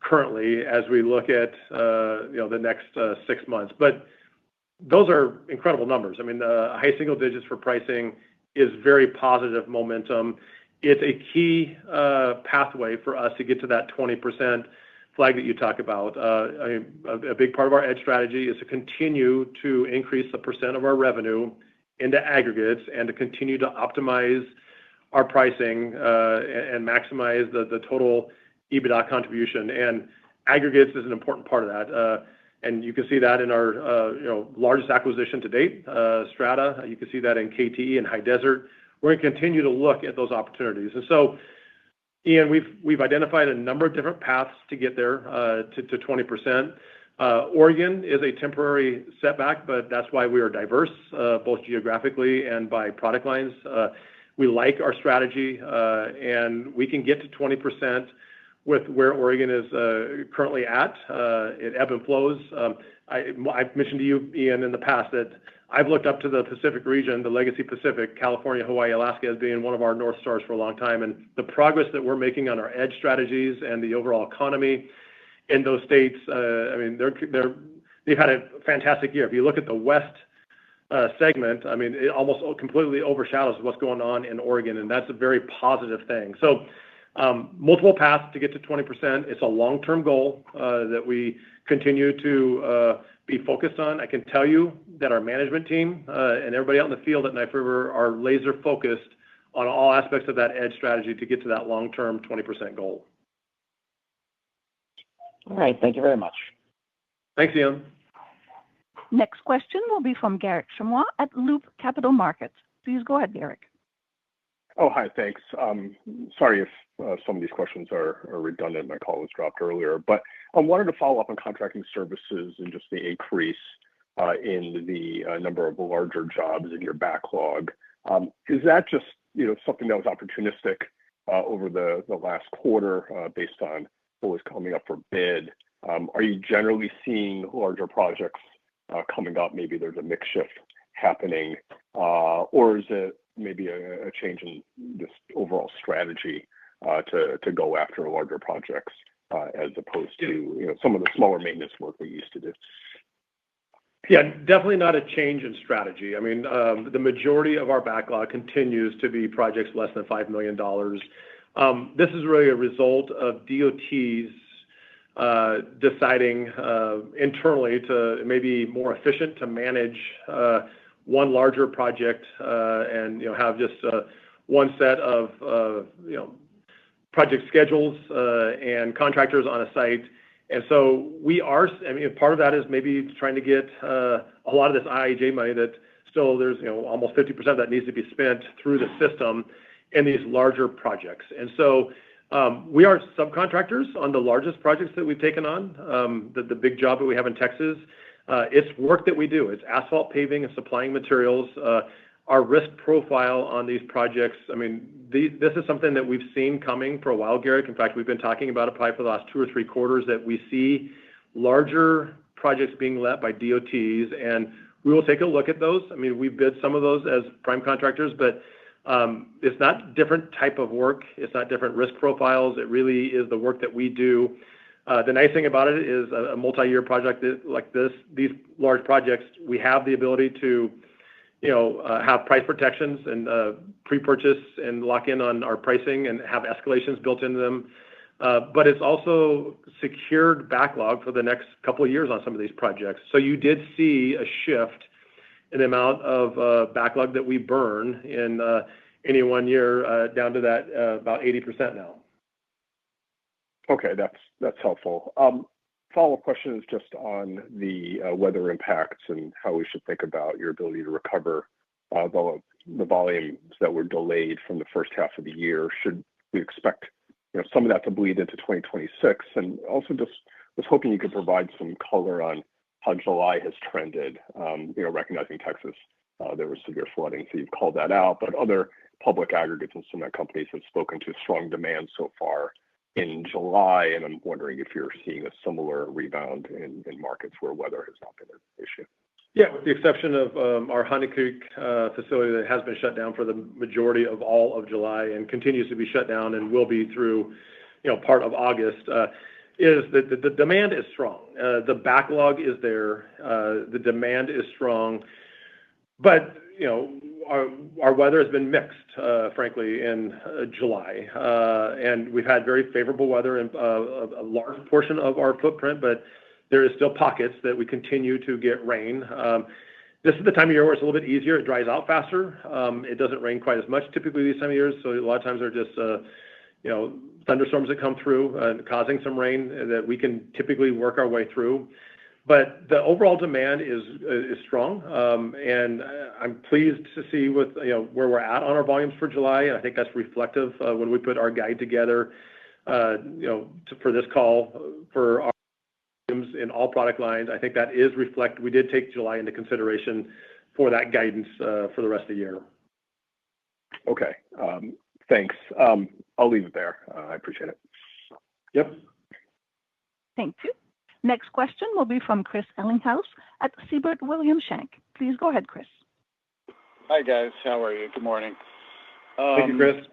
currently as we look at the next 6 months. But those are incredible numbers. The high single digits for pricing is very positive momentum. It's a key pathway for us to get to that 20% flag that you talk about. A big part of our EDGE strategy is to continue to increase the percent of our revenue into aggregates and to continue to optimize our pricing and maximize the total EBITDA contribution. And aggregates is an important part of that. And you can see that in our largest acquisition to date, Strata. You can see that in KTE and High Desert. We're going to continue to look at those opportunities. And so, Ian, we've identified a number of different paths to get there to 20%. Oregon is a temporary setback, but that's why we are diverse, both geographically and by product lines. We like our strategy, and we can get to 20% with where Oregon is currently at. It ebb and flows. I've mentioned to you, Ian, in the past that I've looked up to the Pacific region, the legacy Pacific, California, Hawaii, Alaska, as being one of our North Stars for a long time. And the progress that we're making on our edge strategies and the overall economy in those states, they've had a fantastic year. If you look at the West segment, it almost completely overshadows what's going on in Oregon, and that's a very positive thing. So multiple paths to get to 20%. It's a long-term goal that we continue to be focused on. I can tell you that our management team and everybody out in the field at Knife River are laser focused on all aspects of that edge strategy to get to that long-term 20% goal. All right. Thank you very much. Thanks, Ian. Next question will be from Garik Shmois at Loop Capital Markets. Please go ahead, Garik. Oh, hi. Thanks. Sorry if some of these questions are redundant. My call was dropped earlier, but I wanted to follow up on contracting services and just the increase in the number of larger jobs in your backlog. Is that just something that was opportunistic over the last quarter based on what was coming up for bid? Are you generally seeing larger projects coming up? Maybe there's a mix shift happening, or is it maybe a change in this overall strategy to go after larger projects as opposed to some of the smaller maintenance work we used to do? Yeah, definitely not a change in strategy. The majority of our backlog continues to be projects less than $5 million. This is really a result of DOTs deciding internally to maybe more efficient to manage one larger project and have just one set of project schedules and contractors on a site. And so we are, part of that is maybe trying to get a lot of this IIJ money that still there's almost 50% that needs to be spent through the system in these larger projects. And so we are subcontractors on the largest projects that we've taken on, the big job that we have in Texas. It's work that we do. It's asphalt paving and supplying materials. Our risk profile on these projects, this is something that we've seen coming for a while, Garik. In fact, we've been talking about it probably for the last 2 or 3 quarters that we see larger projects being led by DOTs, and we will take a look at those. We bid some of those as prime contractors, but it's not different type of work. It's not different risk profiles. It really is the work that we do. The nice thing about it is a multi-year project like this, these large projects, we have the ability to have price protections and pre-purchase and lock in on our pricing and have escalations built into them. But it's also secured backlog for the next couple of years on some of these projects. So you did see a shift in the amount of backlog that we burn in any one year down to that about 80% now. Okay, that's helpful. Follow-up question is just on the weather impacts and how we should think about your ability to recover the volumes that were delayed from the first half of the year. Should we expect some of that to bleed into 2026? And also just was hoping you could provide some color on how July has trended, recognizing Texas, there was severe flooding, so you've called that out, but other public aggregates and cement companies have spoken to strong demand so far in July, and I'm wondering if you're seeing a similar rebound in markets where weather has not been an issue. Yeah, with the exception of our Honey Creek facility that has been shut down for the majority of all of July and continues to be shut down and will be through part of August, is that the demand is strong. The backlog is there. The demand is strong. But, our weather has been mixed, frankly, in July. And we've had very favorable weather in a large portion of our footprint, but there is still pockets that we continue to get rain. This is the time of year where it's a little bit easier. It dries out faster. It doesn't rain quite as much typically this time of year. So a lot of times they're just, thunderstorms that come through, causing some rain that we can typically work our way through. But the overall demand is strong, and I'm pleased to see with where we're at on our volumes for July. And I think that's reflective when we put our guide together, for this call for our volumes in all product lines. I think that is reflect. We did take July into consideration for that guidance for the rest of the year. Okay, thanks. I'll leave it there. I appreciate it. Yep. Thank you. Next question will be from Chris Ellinghaus at Siebert Williams Shank. Please go ahead, Chris. Hi, guys. How are you? Good morning. Thank you, Chris.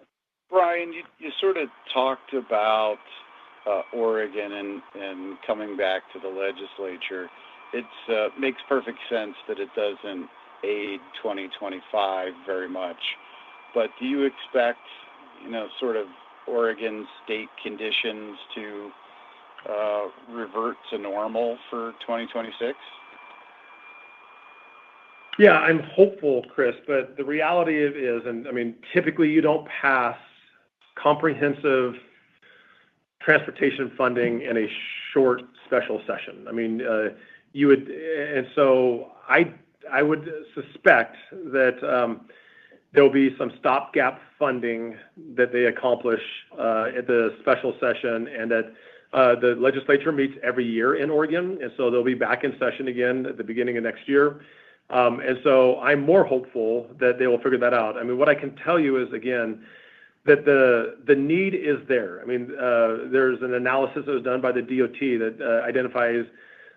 Brian, you sort of talked about Oregon and coming back to the legislature. It makes perfect sense that it doesn't aid 2025 very much. But do you expect, sort of Oregon state conditions to revert to normal for 2026? Yeah, I'm hopeful, Chris, but the reality is, and I mean, typically you don't pass comprehensive transportation funding in a short special session. I mean, you would, and so I would suspect that there'll be some stopgap funding that they accomplish at the special session, and that the legislature meets every year in Oregon, and so they'll be back in session again at the beginning of next year. And so I'm more hopeful that they will figure that out. I mean, what I can tell you is, again, that the need is there. I mean, there's an analysis that was done by the DOT that identifies,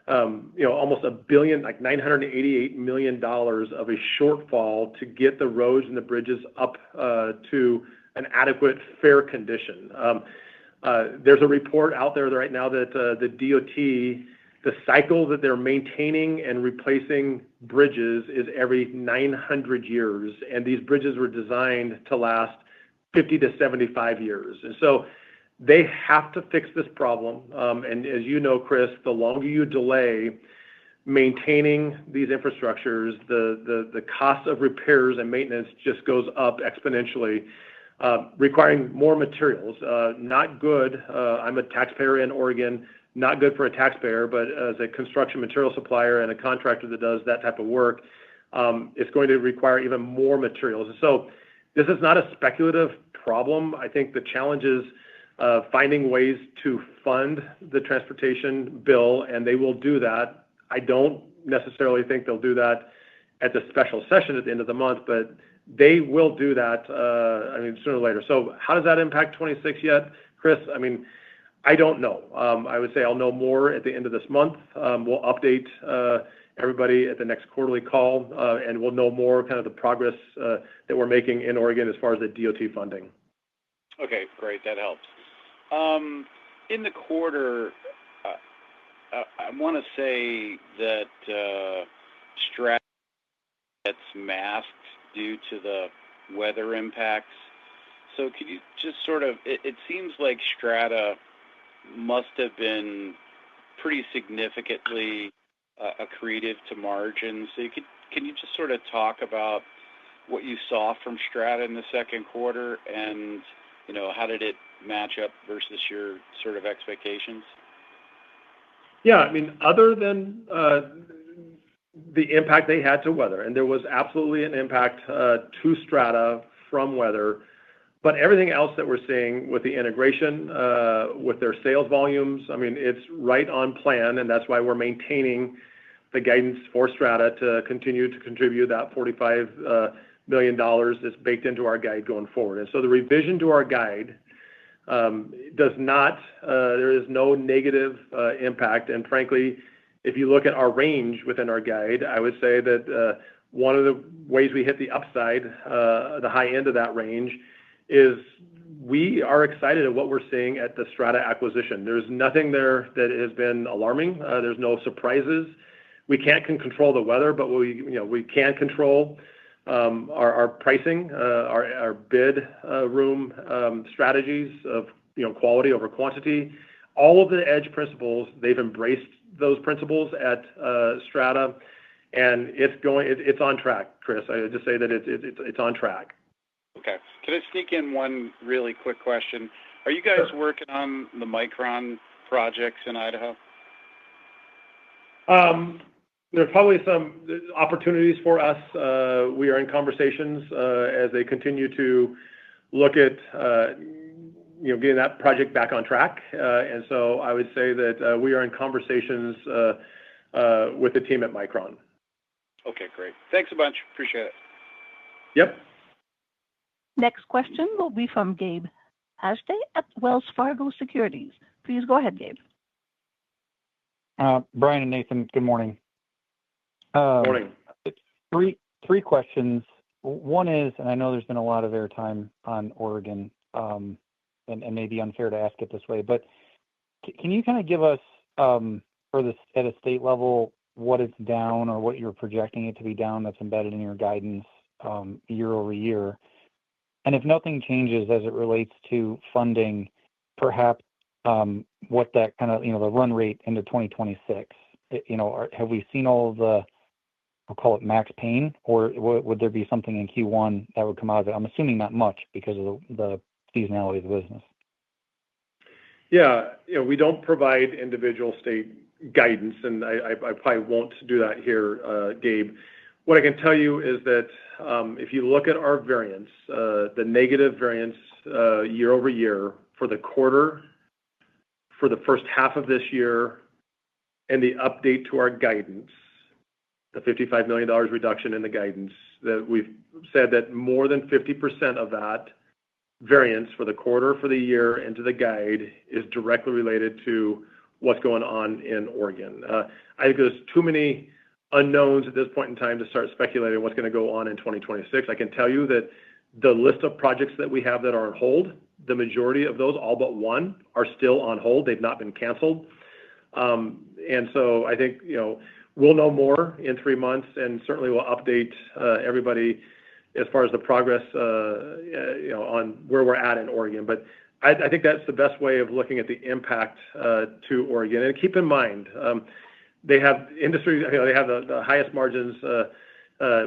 almost $1 billion, like $988 million of a shortfall to get the roads and the bridges up to an adequate, fair condition. There's a report out there right now that the DOT, the cycle that they're maintaining and replacing bridges is every 900 years, and these bridges were designed to last 50 to 75 years. And so they have to fix this problem. And as you know, Chris, the longer you delay maintaining these infrastructures, the cost of repairs and maintenance just goes up exponentially, requiring more materials. Not good. I'm a taxpayer in Oregon, not good for a taxpayer, but as a construction material supplier and a contractor that does that type of work, it's going to require even more materials. And so this is not a speculative problem. I think the challenge is finding ways to fund the transportation bill, and they will do that. I don't necessarily think they'll do that at the special session at the end of the month, but they will do that, sooner or later. So how does that impact 26 yet, Chris? I mean, I don't know. I would say I'll know more at the end of this month. We'll update everybody at the next quarterly call, and we'll know more kind of the progress that we're making in Oregon as far as the DOT funding. Okay, great. That helps. In the quarter, I want to say that Strata gets masked due to the weather impacts. So could you just sort of, it seems like Strata must have been pretty significantly accretive to margins. So can you just sort of talk about what you saw from Strata in the second quarter, and how did it match up versus your sort of expectations? Yeah, I mean, other than the impact they had to weather, and there was absolutely an impact to Strata from weather, but everything else that we're seeing with the integration, with their sales volumes, I mean, it's right on plan, and that's why we're maintaining the guidance for Strata to continue to contribute that $45 million that's baked into our guide going forward. And so the revision to our guide does not, there is no negative impact. And frankly, if you look at our range within our guide, I would say that one of the ways we hit the upside, the high end of that range, is we are excited at what we're seeing at the Strata acquisition. There's nothing there that has been alarming. There's no surprises. We can't control the weather, but we can control our pricing, our bid room strategies of quality over quantity. All of the EDGE principles, they've embraced those principles at Strata, and it's on track, Chris. I would just say that it's on track. Okay. Can I sneak in one really quick question? Are you guys working on the Micron projects in Idaho? There's probably some opportunities for us. We are in conversations as they continue to look at getting that project back on track. And so I would say that we are in conversations with the team at Micron. Okay, great. Thanks a bunch. Appreciate it. Yep. Next question will be from Gabe Hajde at Wells Fargo Securities. Please go ahead, Gabe. Brian and Nathan, good morning. Morning. Three questions. One is, and I know there's been a lot of airtime on Oregon, and maybe unfair to ask it this way, but can you kind of give us, at a state level, what it's down or what you're projecting it to be down that's embedded in your guidance year over year? And if nothing changes as it relates to funding, perhaps what that kind of, the run rate into 2026, have we seen all of the, I'll call it max pain, or would there be something in Q1 that would come out of it? I'm assuming not much because of the seasonality of the business. Yeah, we don't provide individual state guidance, and I probably won't do that here, Gabe. What I can tell you is that if you look at our variance, the negative variance year over year for the quarter, for the first half of this year, and the update to our guidance, the $55 million reduction in the guidance, that we've said that more than 50% of that variance for the quarter, for the year, and to the guide is directly related to what's going on in Oregon. I think there's too many unknowns at this point in time to start speculating what's going to go on in 2026. I can tell you that the list of projects that we have that are on hold, the majority of those, all but one, are still on hold. They've not been canceled. And so I think, we'll know more in 3 months, and certainly we'll update everybody as far as the progress, on where we're at in Oregon. But I think that's the best way of looking at the impact to Oregon. And keep in mind, they have industry, they have the highest margins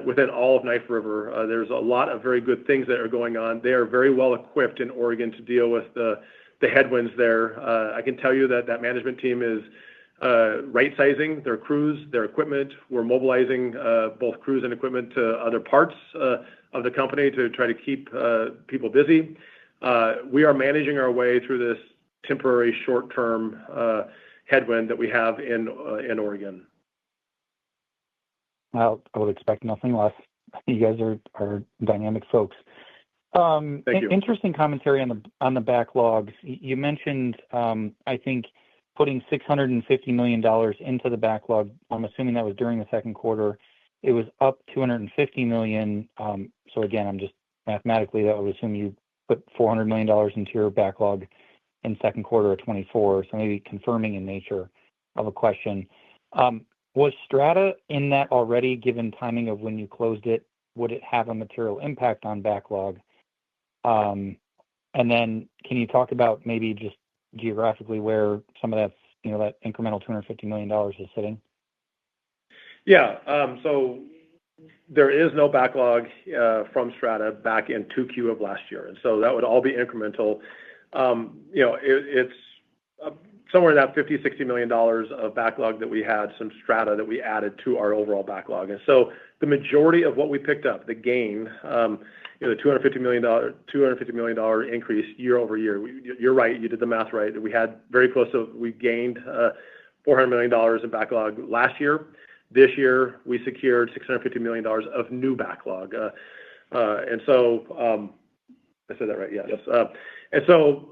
within all of Knife River. There's a lot of very good things that are going on. They are very well equipped in Oregon to deal with the headwinds there. I can tell you that management team is right-sizing their crews, their equipment. We're mobilizing both crews and equipment to other parts of the company to try to keep people busy. We are managing our way through this temporary short-term headwind that we have in Oregon. Well, I would expect nothing less. You guys are dynamic folks. Thank you. Interesting commentary on the backlogs. You mentioned, I think, putting $650 million into the backlog. I'm assuming that was during the second quarter. It was up $250 million. So again, I'm just mathematically, that would assume you put $400 million into your backlog in second quarter of 24. So maybe confirming in nature of a question. Was Strata in that already, given timing of when you closed it? Would it have a material impact on backlog? And then can you talk about maybe just geographically where some of that, that incremental $250 million is sitting? Yeah. So there is no backlog from Strata back in 2Q of last year. And so that would all be incremental. It's somewhere in that $50-60 million of backlog that we had, some Strata that we added to our overall backlog. And so the majority of what we picked up, the gain, the $250 million increase year over year. You're right. You did the math right. We had very close to, we gained $400 million in backlog last year. This year, we secured $650 million of new backlog. And so, I said that right? Yes. And so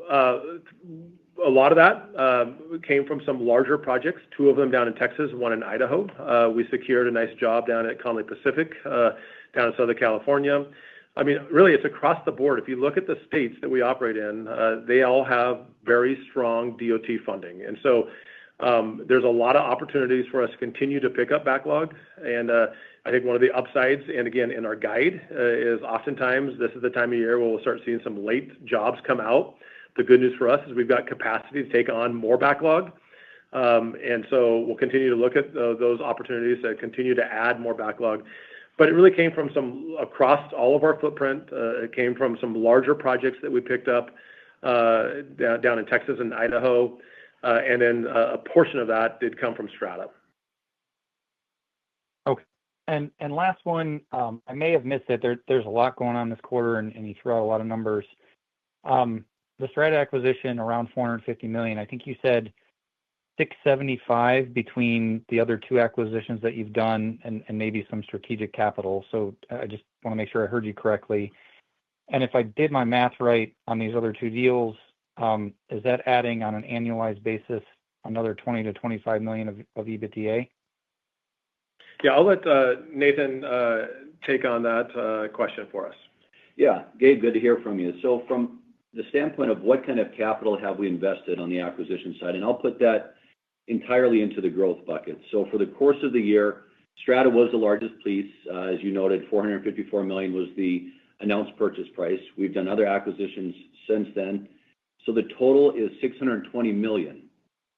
a lot of that came from some larger projects, 2 of them down in Texas, 1 in Idaho. We secured a nice job down at Conley Pacific, down in Southern California. I mean, really, it's across the board. If you look at the states that we operate in, they all have very strong DOT funding. And so there's a lot of opportunities for us to continue to pick up backlog. And I think one of the upsides, and again, in our guide, is oftentimes this is the time of year where we'll start seeing some late jobs come out. The good news for us is we've got capacity to take on more backlog. And so we'll continue to look at those opportunities to continue to add more backlog. But it really came from some across all of our footprint. It came from some larger projects that we picked up. down in Texas and Idaho, and then a portion of that did come from Strata. Okay. And last one, I may have missed it. There's a lot going on this quarter, and you threw out a lot of numbers. The Strata acquisition around $450 million. I think you said $675 between the other two acquisitions that you've done and maybe some strategic capital. So I just want to make sure I heard you correctly. And if I did my math right on these other two deals, is that adding on an annualized basis another 20 to 25 million of EBITDA? Yeah, I'll let Nathan take on that question for us. Yeah, Gabe, good to hear from you. So from the standpoint of what kind of capital have we invested on the acquisition side, and I'll put that entirely into the growth bucket. So for the course of the year, Strata was the largest piece. As you noted, $454 million was the announced purchase price. We've done other acquisitions since then. So the total is $620 million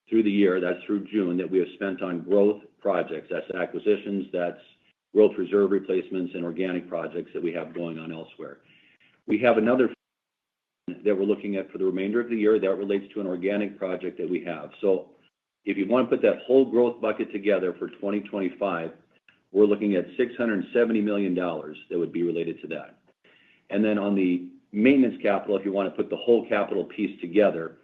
through the year, that's through June, that we have spent on growth projects. That's acquisitions, that's growth reserve replacements, and organic projects that we have going on elsewhere. We have another that we're looking at for the remainder of the year that relates to an organic project that we have. So if you want to put that whole growth bucket together for 2025, we're looking at $670 million that would be related to that. And then on the maintenance capital, if you want to put the whole capital piece together,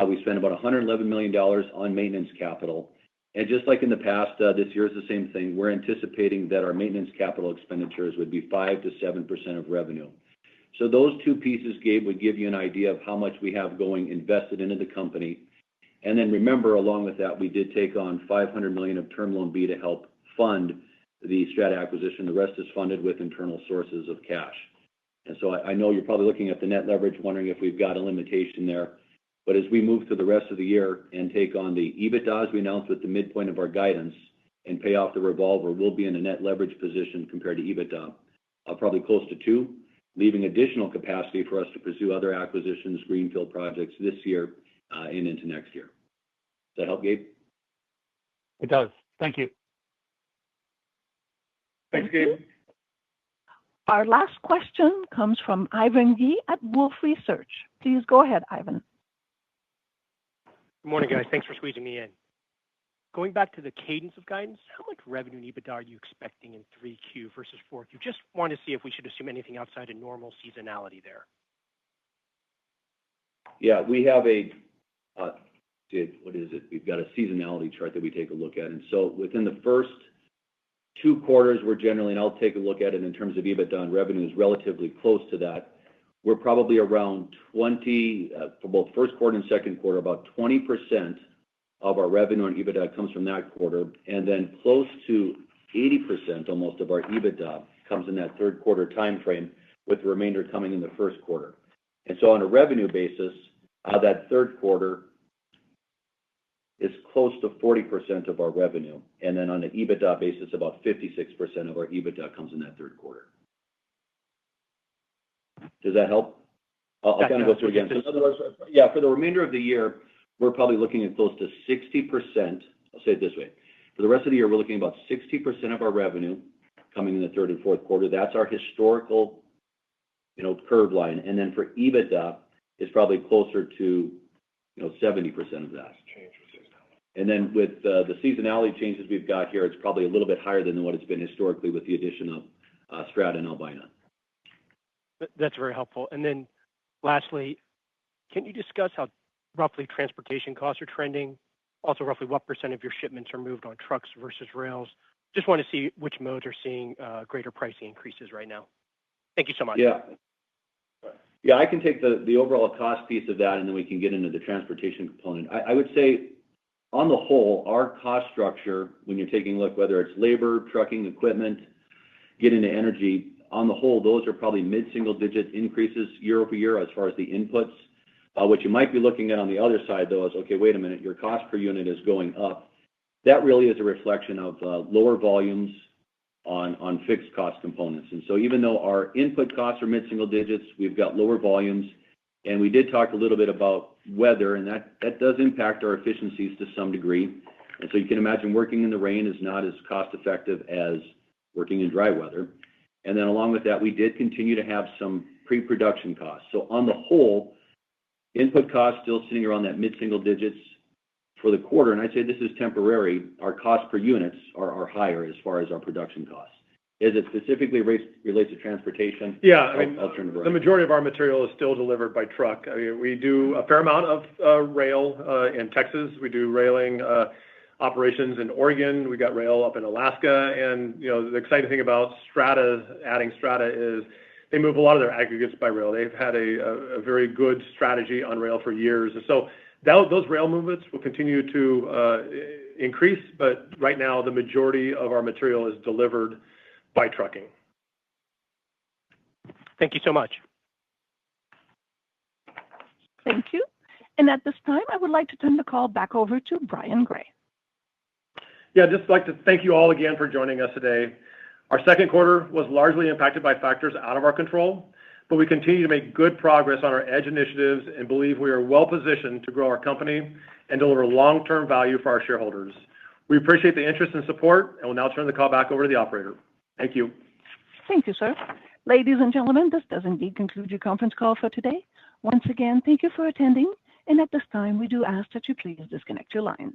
we spent about $111 million on maintenance capital. And just like in the past, this year is the same thing. We're anticipating that our maintenance capital expenditures would be 5 to 7% of revenue. So those two pieces, Gabe, would give you an idea of how much we have going invested into the company. And then remember, along with that, we did take on $500 million of Term Loan B to help fund the Strata acquisition. The rest is funded with internal sources of cash. And so I know you're probably looking at the net leverage, wondering if we've got a limitation there. But as we move through the rest of the year and take on the EBITDA, as we announced with the midpoint of our guidance, and pay off the revolver, we'll be in a net leverage position compared to EBITDA, probably close to 2, leaving additional capacity for us to pursue other acquisitions, greenfield projects this year and into next year. Does that help, Gabe? It does. Thank you. Thanks, Gabe. Our last question comes from Ivan Yi at Wolfe Research. Please go ahead, Ivan. Good morning, guys. Thanks for squeezing me in. Going back to the cadence of guidance, how much revenue and EBITDA are you expecting in 3Q versus 4Q? Just want to see if we should assume anything outside of normal seasonality there. Yeah, we have what is it? We've got a seasonality chart that we take a look at. And so within the first 2 quarters, we're generally, and I'll take a look at it in terms of EBITDA and revenue, is relatively close to that. We're probably around 20, for both first quarter and second quarter, about 20% of our revenue and EBITDA comes from that quarter. And then close to 80% almost of our EBITDA comes in that third quarter timeframe, with the remainder coming in the first quarter. And so on a revenue basis, that third quarter is close to 40% of our revenue. And then on an EBITDA basis, about 56% of our EBITDA comes in that third quarter. Does that help? I'll kind of go through again. So in other words, yeah, for the remainder of the year, we're probably looking at close to 60%. I'll say it this way. For the rest of the year, we're looking at about 60% of our revenue coming in the third and fourth quarter. That's our historical, curve line. And then for EBITDA, it's probably closer to, 70% of that. And then with the seasonality changes we've got here, it's probably a little bit higher than what it's been historically with the addition of Strata and Albina. That's very helpful. And then lastly, can you discuss how roughly transportation costs are trending? Also, roughly what % of your shipments are moved on trucks versus rails? Just want to see which modes are seeing greater pricing increases right now. Thank you so much. Yeah, I can take the overall cost piece of that, and then we can get into the transportation component. I would say, on the whole, our cost structure, when you're taking a look, whether it's labor, trucking, equipment, get into energy, on the whole, those are probably mid-single-digit increases year over year as far as the inputs. What you might be looking at on the other side, though, is, okay, wait a minute, your cost per unit is going up. That really is a reflection of lower volumes on fixed cost components. And so even though our input costs are mid-single digits, we've got lower volumes. And we did talk a little bit about weather, and that does impact our efficiencies to some degree. And so you can imagine working in the rain is not as cost-effective as working in dry weather. And then along with that, we did continue to have some pre-production costs. So on the whole, Input costs still sitting around that mid-single digits for the quarter, and I'd say this is temporary. Our cost per units are higher as far as our production costs. Is it specifically relates to transportation? Yeah, I mean, I'll turn it over. the majority of our material is still delivered by truck. I mean, we do a fair amount of rail in Texas. We do railing operations in Oregon. We got rail up in Alaska. And, the exciting thing about adding Strata is they move a lot of their aggregates by rail. They've had a very good strategy on rail for years. And so those rail movements will continue to increase, but right now the majority of our material is delivered by trucking. Thank you so much. Thank you. And at this time, I would like to turn the call back over to Brian Gray. Yeah, I'd just like to thank you all again for joining us today. Our second quarter was largely impacted by factors out of our control, but we continue to make good progress on our EDGE initiatives and believe we are well positioned to grow our company and deliver long-term value for our shareholders. We appreciate the interest and support, and will now turn the call back over to the operator. Thank you. Thank you, sir. Ladies and gentlemen, this does indeed conclude your conference call for today. Once again, thank you for attending, and at this time, we do ask that you please disconnect your lines.